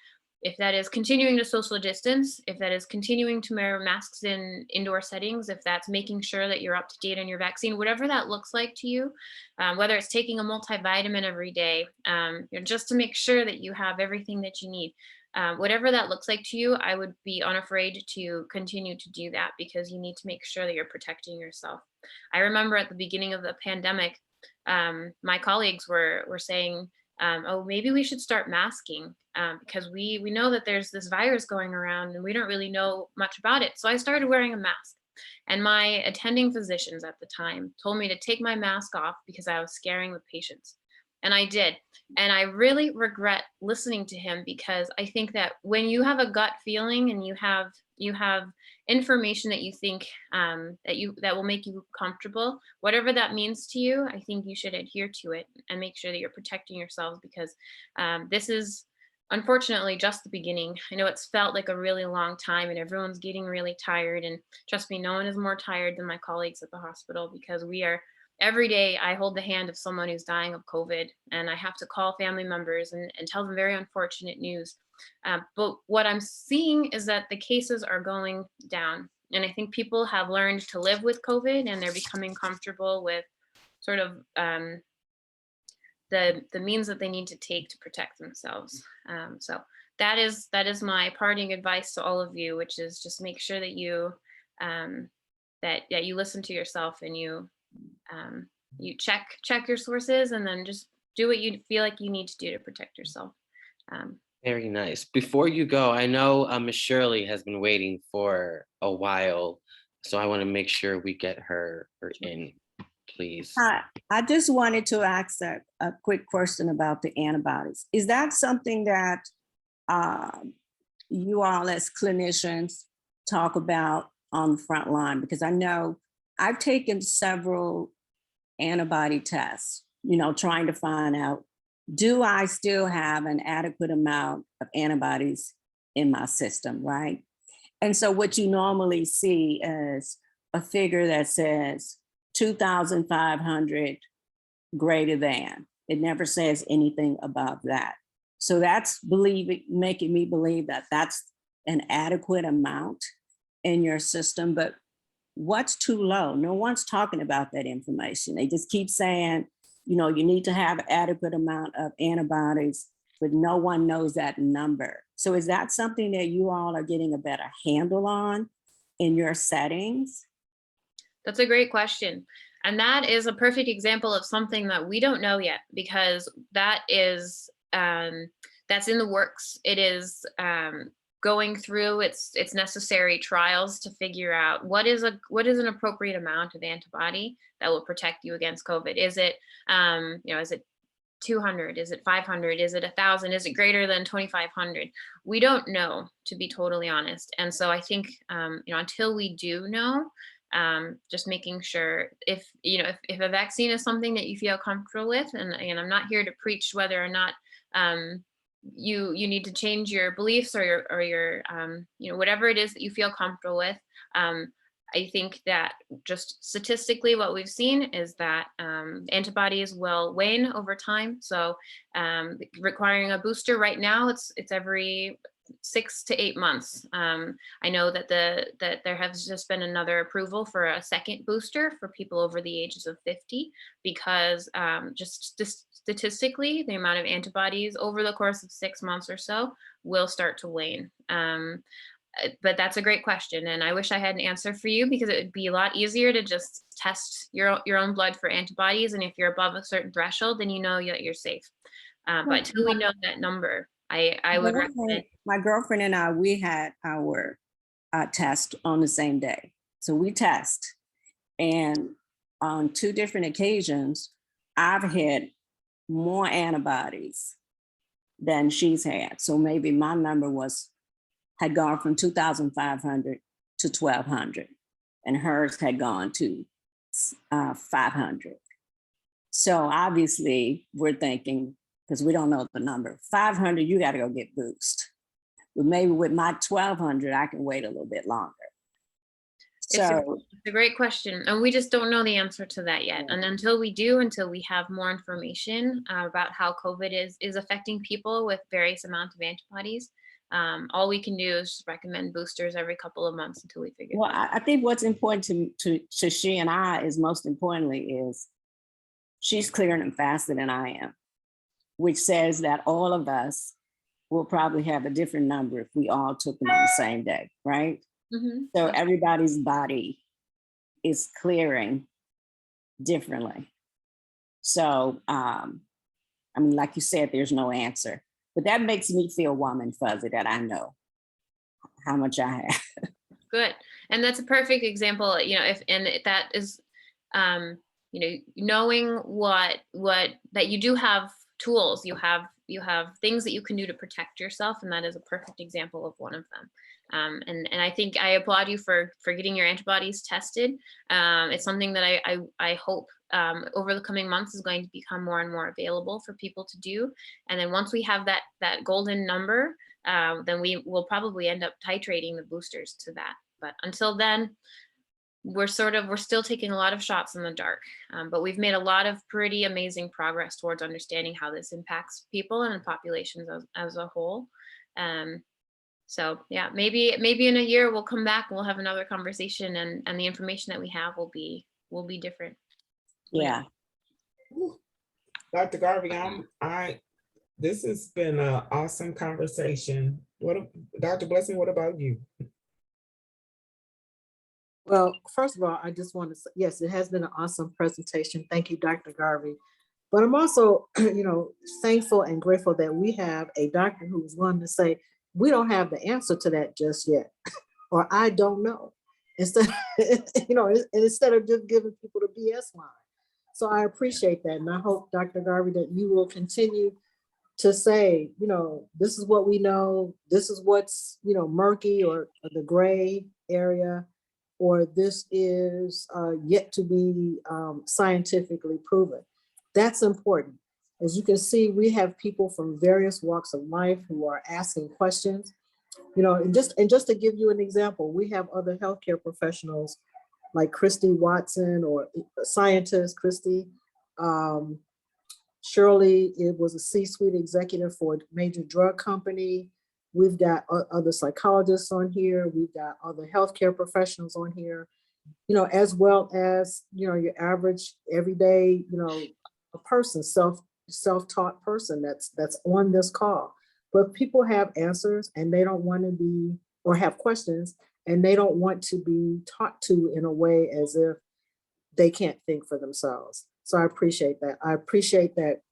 continuing to social distance, if that is continuing to wear masks in indoor settings, if that's making sure that you're up to date on your vaccine, whatever that looks like to you, whether it's taking a multivitamin every day, just to make sure that you have everything that you need, whatever that looks like to you, I would be unafraid to continue to do that, because you need to make sure that you're protecting yourself. I remember at the beginning of the pandemic, my colleagues were saying, oh, maybe we should start masking, because we know that there's this virus going around and we don't really know much about it. So I started wearing a mask, and my attending physicians at the time told me to take my mask off because I was scaring the patients. And I did. And I really regret listening to him, because I think that when you have a gut feeling and you have information that you think that will make you comfortable, whatever that means to you, I think you should adhere to it and make sure that you're protecting yourselves, because this is unfortunately just the beginning. I know it's felt like a really long time and everyone's getting really tired, and trust me, no one is more tired than my colleagues at the hospital, because every day I hold the hand of someone who's dying of COVID, and I have to call family members and tell them very unfortunate news. But what I'm seeing is that the cases are going down, and I think people have learned to live with COVID, and they're becoming comfortable with sort of the means that they need to take to protect themselves. So that is my parting advice to all of you, which is just make sure that you you listen to yourself, and you check your sources, and then just do what you feel like you need to do to protect yourself. Very nice. Before you go, I know Ms. Shirley has been waiting for a while, so I want to make sure we get her in, please. I just wanted to ask a quick question about the antibodies. Is that something that you all as clinicians talk about on the front line? Because I know I've taken several antibody tests, trying to find out, do I still have an adequate amount of antibodies in my system, right? And so what you normally see is a figure that says 2,500 greater than. It never says anything above that. So that's making me believe that that's an adequate amount in your system. But what's too low? No one's talking about that information. They just keep saying, you need to have adequate amount of antibodies, but no one knows that number. So is that something that you all are getting a better handle on in your settings? That's a great question. And that is a perfect example of something that we don't know yet, because that is, that's in the works. It is going through its necessary trials to figure out what is an appropriate amount of antibody that will protect you against COVID. Is it, is it 200? Is it 500? Is it 1,000? Is it greater than 2,500? We don't know, to be totally honest. And so I think, until we do know, just making sure if a vaccine is something that you feel comfortable with, and I'm not here to preach whether or not you need to change your beliefs or your whatever it is that you feel comfortable with. I think that just statistically what we've seen is that antibodies will wane over time. So requiring a booster right now, it's every 6 to 8 months. I know that that there has just been another approval for a second booster for people over the ages of 50, because just statistically, the amount of antibodies over the course of 6 months or so will start to wane. But that's a great question, and I wish I had an answer for you, because it would be a lot easier to just test your own blood for antibodies, and if you're above a certain threshold, then you know that you're safe. But until we know that number, I would recommend. My girlfriend and I, we had our test on the same day, so we test, and on 2 different occasions, I've had more antibodies than she's had. So maybe my number had gone from 2,500 to 1,200, and hers had gone to 500. So obviously we're thinking, because we don't know the number, 500, you got to go get boost. But maybe with my 1,200, I can wait a little bit longer. So it's a great question, and we just don't know the answer to that yet. And until we have more information about how COVID is affecting people with various amounts of antibodies, all we can do is just recommend boosters every couple of months until we figure. Well, I think what's important to she and I is, most importantly, is she's clearing them faster than I am, which says that all of us will probably have a different number if we all took them on the same day, right? Mm-hmm. So everybody's body is clearing differently. So, I mean, like you said, there's no answer, but that makes me feel warm and fuzzy that I know how much I have. Good. And that's a perfect example, that is, knowing what that you do have tools, you have things that you can do to protect yourself. And that is a perfect example of one of them. And I think I applaud you for getting your antibodies tested. It's something that I hope over the coming months is going to become more and more available for people to do. And then once we have that golden number, then we will probably end up titrating the boosters to that. But until then, we're still taking a lot of shots in the dark, but we've made a lot of pretty amazing progress towards understanding how this impacts people and populations as a whole. So yeah, maybe in a year we'll come back and we'll have another conversation, and the information that we have will be different. Yeah. Dr. Garvey, this has been an awesome conversation. Dr. Blessing, what about you? Well, first of all, I just want to say, yes, it has been an awesome presentation. Thank you, Dr. Garvey. But I'm also, thankful and grateful that we have a doctor who's willing to say, we don't have the answer to that just yet, or I don't know. Instead, instead of just giving people the BS line. So I appreciate that. And I hope, Dr. Garvey, that you will continue to say, this is what we know, this is what's, murky or the gray area, or this is yet to be scientifically proven. That's important. As you can see, we have people from various walks of life who are asking questions, and just to give you an example, we have other healthcare professionals like Christy Watson, or scientist Christy. Shirley, it was a C-suite executive for a major drug company. We've got other psychologists on here. We've got other healthcare professionals on here, as well as, your average everyday, a person, self-taught person that's on this call. But people have answers and they don't want to be, or have questions, and they don't want to be taught to in a way as if they can't think for themselves. So I appreciate that. I appreciate that,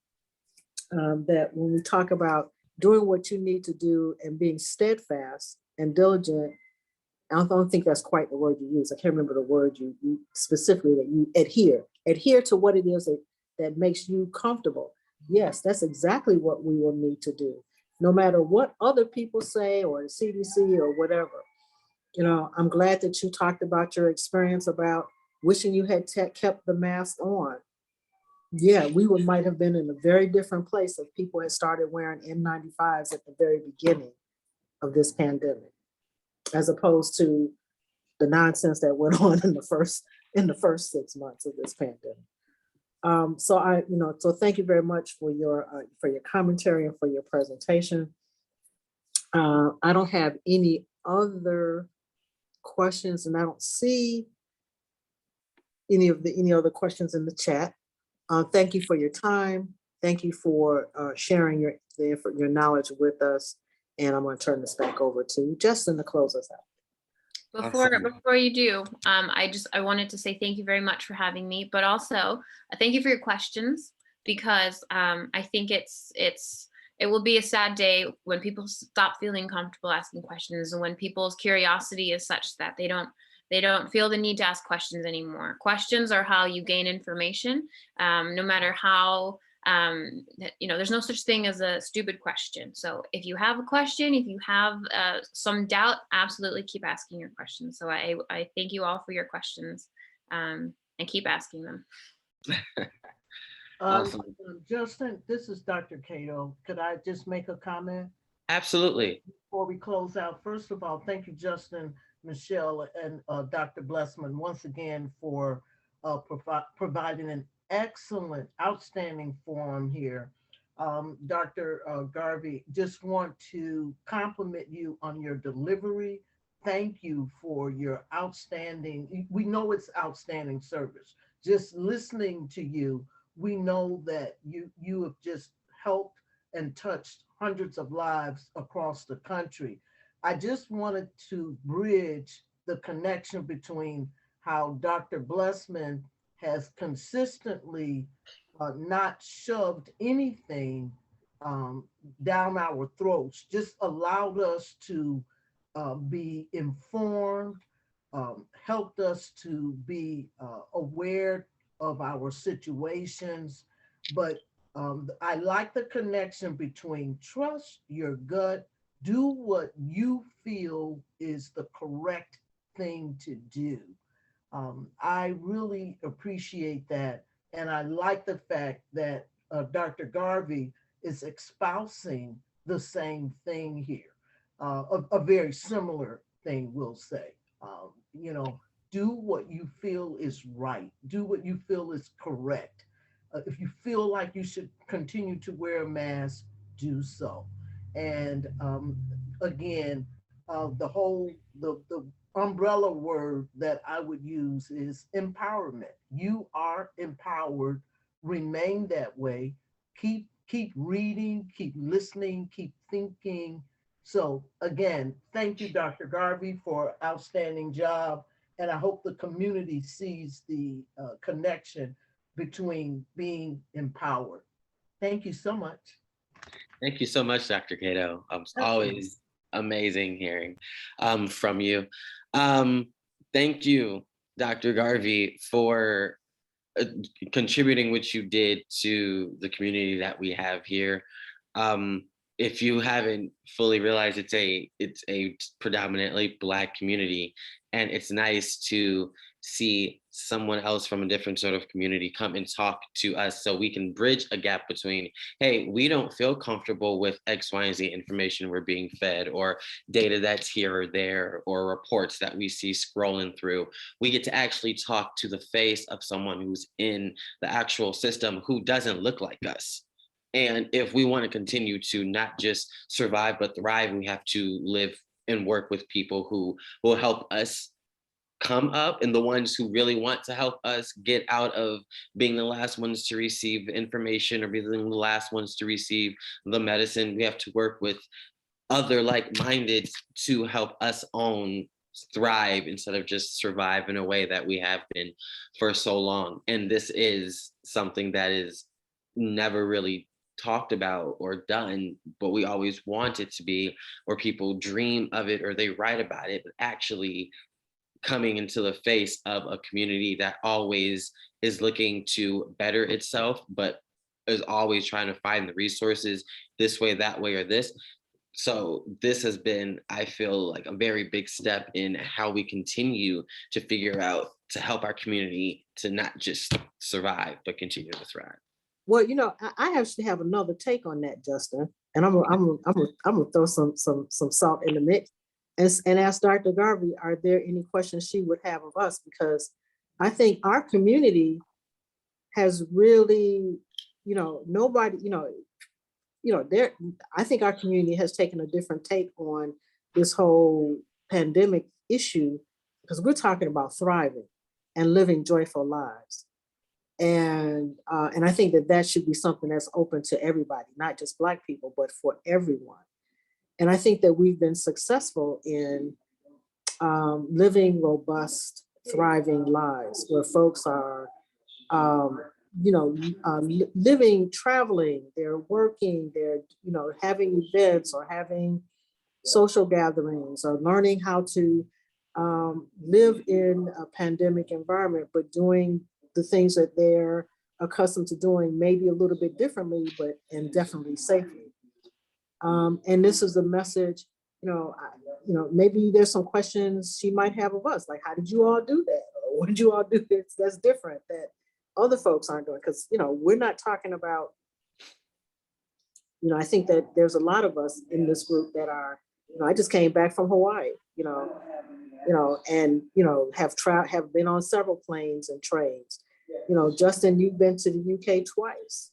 that when we talk about doing what you need to do and being steadfast and diligent, I don't think that's quite the word you use. I can't remember the word you specifically, that you adhere to what it is that makes you comfortable. Yes, that's exactly what we will need to do. No matter what other people say, or the CDC or whatever. I'm glad that you talked about your experience about wishing you had kept the mask on. Yeah, we might have been in a very different place if people had started wearing N95s at the very beginning of this pandemic, as opposed to the nonsense that went on in the first 6 months of this pandemic. So thank you very much for your commentary and for your presentation. I don't have any other questions, and I don't see any other questions in the chat. Thank you for your time. Thank you for sharing your knowledge with us. And I'm going to turn this back over to Justin to close us out. Before you do, I wanted to say thank you very much for having me, but also thank you for your questions, because I think it will be a sad day when people stop feeling comfortable asking questions, and when people's curiosity is such that they don't feel the need to ask questions anymore. Questions are how you gain information, no matter how, there's no such thing as a stupid question. So if you have a question, if you have some doubt, absolutely keep asking your questions. So I thank you all for your questions, and keep asking them. Awesome. Justin, this is Dr. Cato. Could I just make a comment? Absolutely. Before we close out, first of all, thank you, Justin, Michelle, and Dr. Blessman, once again for providing an excellent, outstanding forum here. Dr. Garvey, just want to compliment you on your delivery. Thank you for your outstanding, we know it's outstanding service. Just listening to you, we know that you have just helped and touched hundreds of lives across the country. I just wanted to bridge the connection between how Dr. Blessman has consistently not shoved anything down our throats, just allowed us to be informed, helped us to be aware of our situations. But I like the connection between trust your gut, do what you feel is the correct thing to do. I really appreciate that. And I like the fact that Dr. Garvey is espousing the same thing here, a very similar thing, we'll say. Do what you feel is right. Do what you feel is correct. If you feel like you should continue to wear a mask, do so. And again, the umbrella word that I would use is empowerment. You are empowered. Remain that way. Keep reading, keep listening, keep thinking. So again, thank you, Dr. Garvey, for an outstanding job. And I hope the community sees the connection between being empowered. Thank you so much. Thank you so much, Dr. Cato. It's always amazing hearing from you. Thank you, Dr. Garvey, for contributing what you did to the community that we have here. If you haven't fully realized, it's a predominantly Black community, and it's nice to see someone else from a different sort of community come and talk to us so we can bridge a gap between, hey, we don't feel comfortable with X, Y, and Z information we're being fed, or data that's here or there, or reports that we see scrolling through. We get to actually talk to the face of someone who's in the actual system who doesn't look like us. And if we want to continue to not just survive, but thrive, we have to live and work with people who will help us come up, and the ones who really want to help us get out of being the last ones to receive information or being the last ones to receive the medicine. We have to work with other like-minded to help us own thrive instead of just survive in a way that we have been for so long. And this is something that is never really talked about or done, but we always want it to be, or people dream of it or they write about it, but actually coming into the face of a community that always is looking to better itself, but is always trying to find the resources this way, that way, or this. So this has been, I feel like, a very big step in how we continue to figure out to help our community to not just survive, but continue to thrive. Well, I actually have another take on that, Justin, and I'm gonna throw some salt in the mix. and ask Dr. Garvey, are there any questions she would have of us? Because I think our community has really, nobody, there, I think our community has taken a different take on this whole pandemic issue, because we're talking about thriving and living joyful lives. And I think that should be something that's open to everybody, not just Black people, but for everyone. And I think that we've been successful in living robust, thriving lives where folks are, living, traveling, they're working, they're, having events or having social gatherings or learning how to live in a pandemic environment, but doing the things that they're accustomed to doing, maybe a little bit differently, and definitely safely. And this is the message, maybe there's some questions she might have of us, like, how did you all do that? Or what did you all do that's different that other folks aren't doing? Because, we're not talking about, I think that there's a lot of us in this group that are, I just came back from Hawaii, and, have been on several planes and trains. Justin, you've been to the UK twice.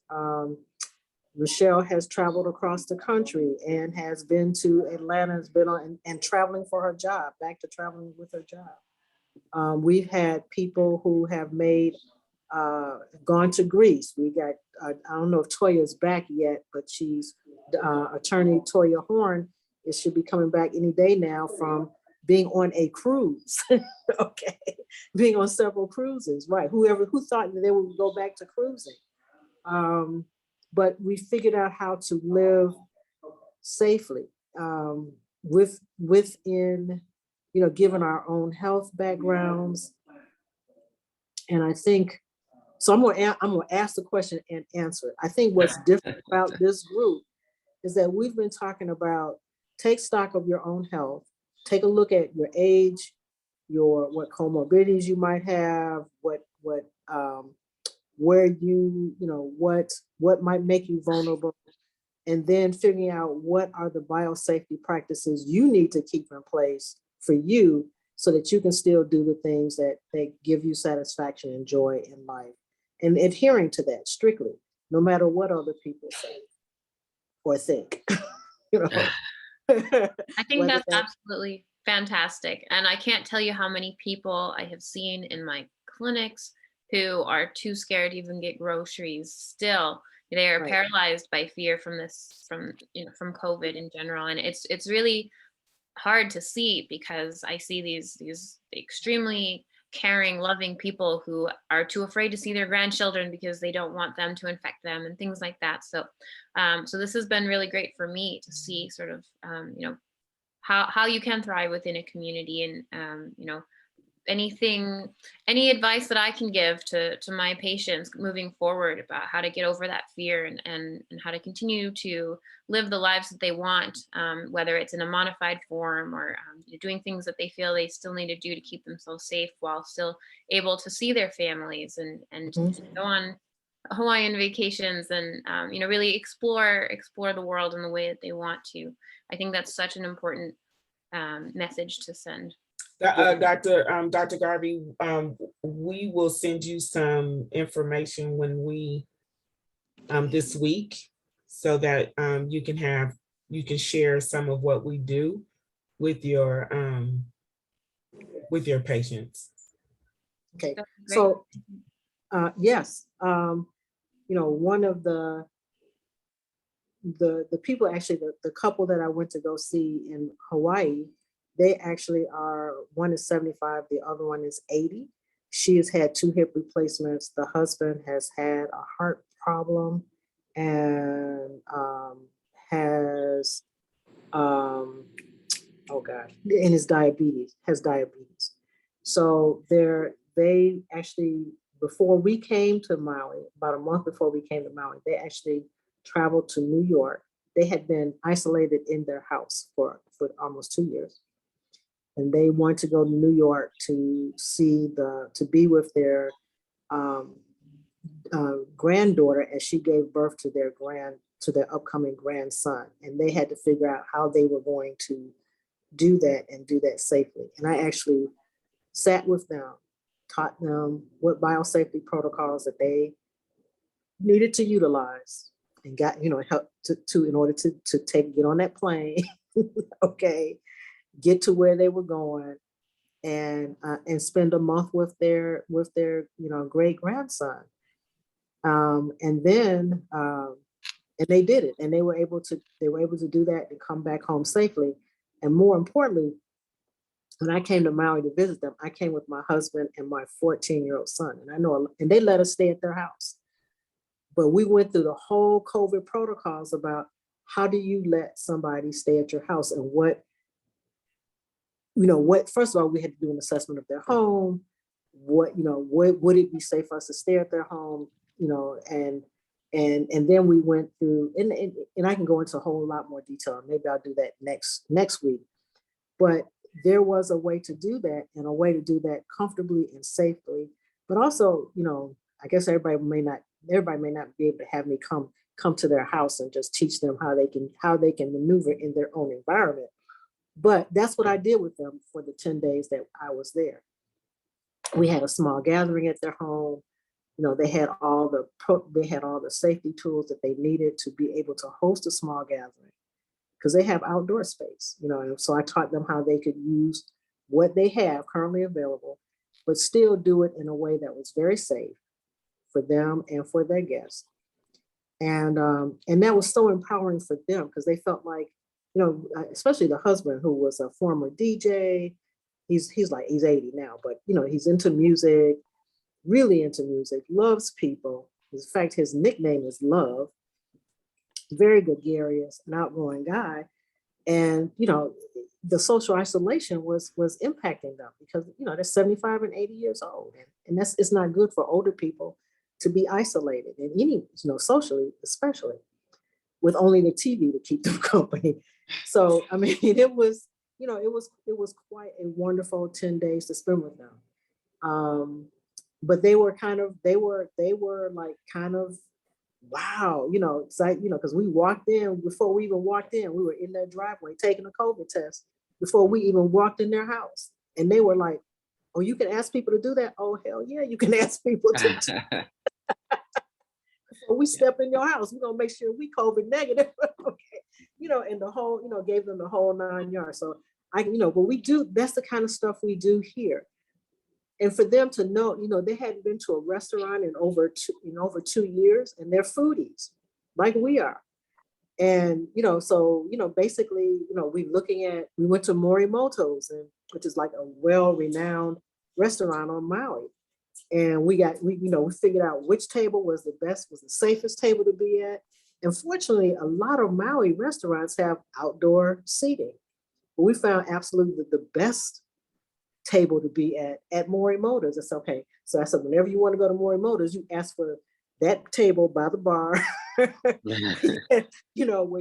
Michelle has traveled across the country and has been to Atlanta, has been on and traveling for her job, back to traveling with her job. We've had people who have gone to Greece. We got, I don't know if Toya's back yet, but she's attorney Toya Horn. It should be coming back any day now from being on a cruise. Okay, being on several cruises, right? Who thought that they would go back to cruising? But we figured out how to live safely within, given our own health backgrounds. And I think, so I'm gonna ask the question and answer it. I think what's different about this group is that we've been talking about take stock of your own health, take a look at your age, what comorbidities you might have, where what might make you vulnerable, and then figuring out what are the biosafety practices you need to keep in place for you so that you can still do the things that give you satisfaction and joy in life, and adhering to that strictly, no matter what other people say or think. I think that's absolutely fantastic. And I can't tell you how many people I have seen in my clinics who are too scared to even get groceries still. They are paralyzed by fear from COVID in general. And it's really hard to see, because I see these extremely caring, loving people who are too afraid to see their grandchildren because they don't want them to infect them and things like that. So, so this has been really great for me to see sort of, how you can thrive within a community, and, any advice that I can give to my patients moving forward about how to get over that fear and how to continue to live the lives that they want, whether it's in a modified form or doing things that they feel they still need to do to keep themselves safe while still able to see their families and go on Hawaiian vacations and, really explore the world in the way that they want to. I think that's such an important message to send. Dr. Garvey, we will send you some information when we this week, so that you can share some of what we do with your patients. Okay, so yes, one of the people, actually the couple that I went to go see in Hawaii, they actually are, one is 75, the other one is 80. She has had 2 hip replacements. The husband has had a heart problem and has, and his has diabetes. So they actually, before we came to Maui, about a month before we came to Maui, they actually traveled to New York. They had been isolated in their house for almost 2 years. And they wanted to go to New York to be with their granddaughter as she gave birth to their upcoming grandson. And they had to figure out how they were going to do that and do that safely. And I actually sat with them, taught them what biosafety protocols that they needed to utilize, and got, help to in order to get on that plane, okay, get to where they were going, and spend a month with their great grandson. And then and they did it, and they were able to do that and come back home safely. And more importantly, when I came to Maui to visit them, I came with my husband and my 14-year-old son, and they let us stay at their house. But we went through the whole COVID protocols about how do you let somebody stay at your house, and what, first of all, we had to do an assessment of their home. What would it be safe for us to stay at their home? And then we went through, and I can go into a whole lot more detail. Maybe I'll do that next week. But there was a way to do that, and a way to do that comfortably and safely. But also, I guess everybody may not be able to have me come to their house and just teach them how they can maneuver in their own environment. But that's what I did with them for the 10 days that I was there. We had a small gathering at their home. They had all the safety tools that they needed to be able to host a small gathering, because they have outdoor space, and so I taught them how they could use what they have currently available, but still do it in a way that was very safe for them and for their guests. And that was so empowering for them, because they felt like, especially the husband, who was a former DJ. He's 80 now, but he's into music, really into music, loves people. In fact, his nickname is Love. Very gregarious, an outgoing guy. And, the social isolation was impacting them, because, they're 75 and 80 years old. And it's not good for older people to be isolated, and socially, especially with only the TV to keep them company. So, I mean, it was quite a wonderful 10 days to spend with them. But they were like kind of, wow, it's like, because we walked in, before we even walked in, we were in their driveway taking a COVID test before we even walked in their house. And they were like, oh, you can ask people to do that? Oh, hell yeah, you can ask people to do that. Before we step in your house, we're gonna make sure we COVID negative. Okay. And the whole, gave them the whole 9 yards. So but we do, that's the kind of stuff we do here. And for them to know, they hadn't been to a restaurant in over 2 years, and they're foodies like we are. And, so, basically, we went to Morimoto's, which is like a well-renowned restaurant on Maui. And we figured out which table was the safest table to be at. And fortunately, a lot of Maui restaurants have outdoor seating. But we found absolutely the best table to be at Morimoto's. It's okay. So I said, whenever you want to go to Morimoto's, you ask for that table by the bar, where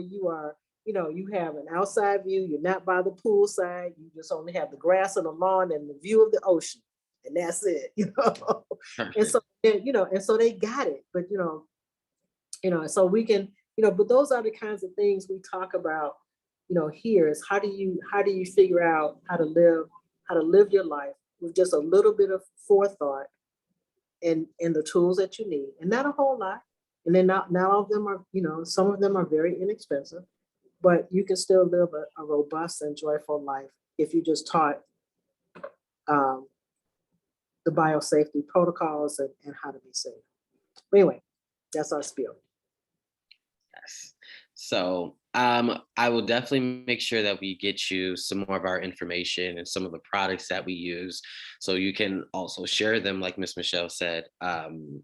you are, you have an outside view, you're not by the pool side, you just only have the grass and the lawn and the view of the ocean. And that's it, And so, and so they got it. But, so we can, but those are the kinds of things we talk about, here, is how do you figure out how to live your life with just a little bit of forethought and the tools that you need, and not a whole lot. And then not all of them are, some of them are very inexpensive, but you can still live a robust and joyful life if you just taught the biosafety protocols and how to be safe. But anyway, that's our spiel. Yes. So I will definitely make sure that we get you some more of our information and some of the products that we use, so you can also share them, like Miss Michelle said,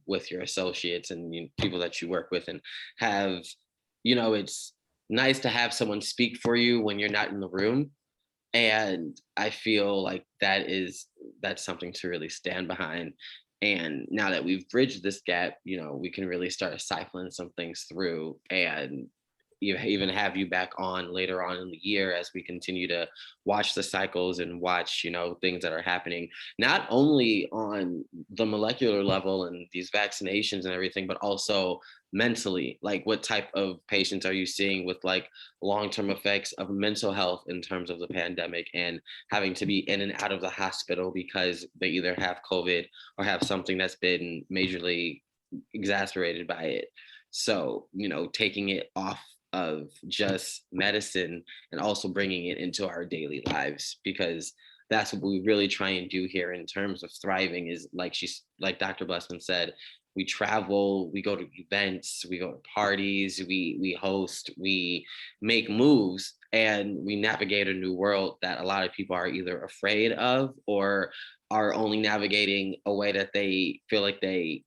with your associates and people that you work with, and have, it's nice to have someone speak for you when you're not in the room. And I feel like that's something to really stand behind. And now that we've bridged this gap, we can really start siphoning some things through and even have you back on later on in the year as we continue to watch the cycles and watch, things that are happening, not only on the molecular level and these vaccinations and everything, but also mentally. Like, what type of patients are you seeing with like long-term effects of mental health in terms of the pandemic and having to be in and out of the hospital because they either have COVID or have something that's been majorly exacerbated by it. So, taking it off of just medicine and also bringing it into our daily lives, because that's what we really try and do here in terms of thriving, is like Dr. Blessman said, we travel, we go to events, we go to parties, we host, we make moves, and we navigate a new world that a lot of people are either afraid of or are only navigating a way that they feel like they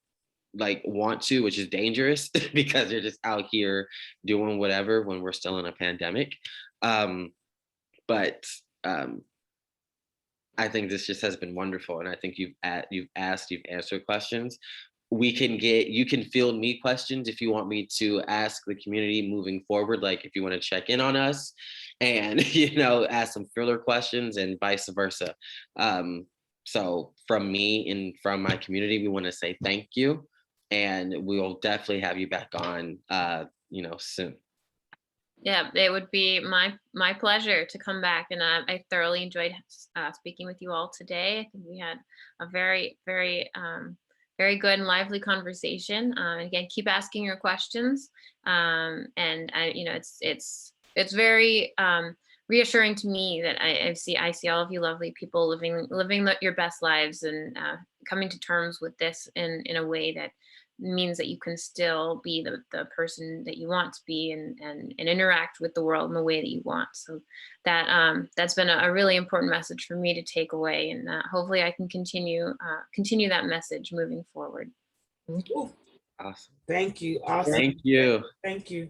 want to, which is dangerous because they're just out here doing whatever when we're still in a pandemic. But I think this just has been wonderful, and I think you've answered questions. You can field me questions if you want me to ask the community moving forward, like if you want to check in on us and ask some filler questions and vice versa. So from me and from my community, we want to say thank you. And we will definitely have you back on, soon. Yeah, it would be my pleasure to come back, and I thoroughly enjoyed speaking with you all today. I think we had a very, very, very good and lively conversation. Again, keep asking your questions, and it's very reassuring to me that I see all of you lovely people living your best lives and coming to terms with this in a way that means that you can still be the person that you want to be and interact with the world in the way that you want. So that's been a really important message for me to take away, and hopefully I can continue that message moving forward. Awesome. Thank you. Awesome. Thank you. Thank you.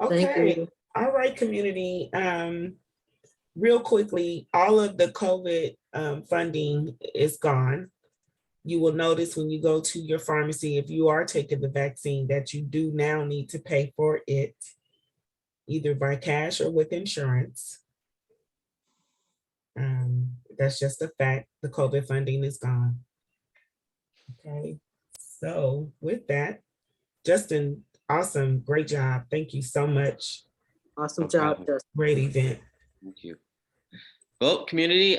Okay. Thank you. All right, community. Real quickly, all of the COVID funding is gone. You will notice when you go to your pharmacy, if you are taking the vaccine, that you do now need to pay for it, either by cash or with insurance. That's just a fact. The COVID funding is gone. Okay, so with that, Justin, awesome, great job. Thank you so much. Awesome job, Justin. Great event. Thank you. Well, community,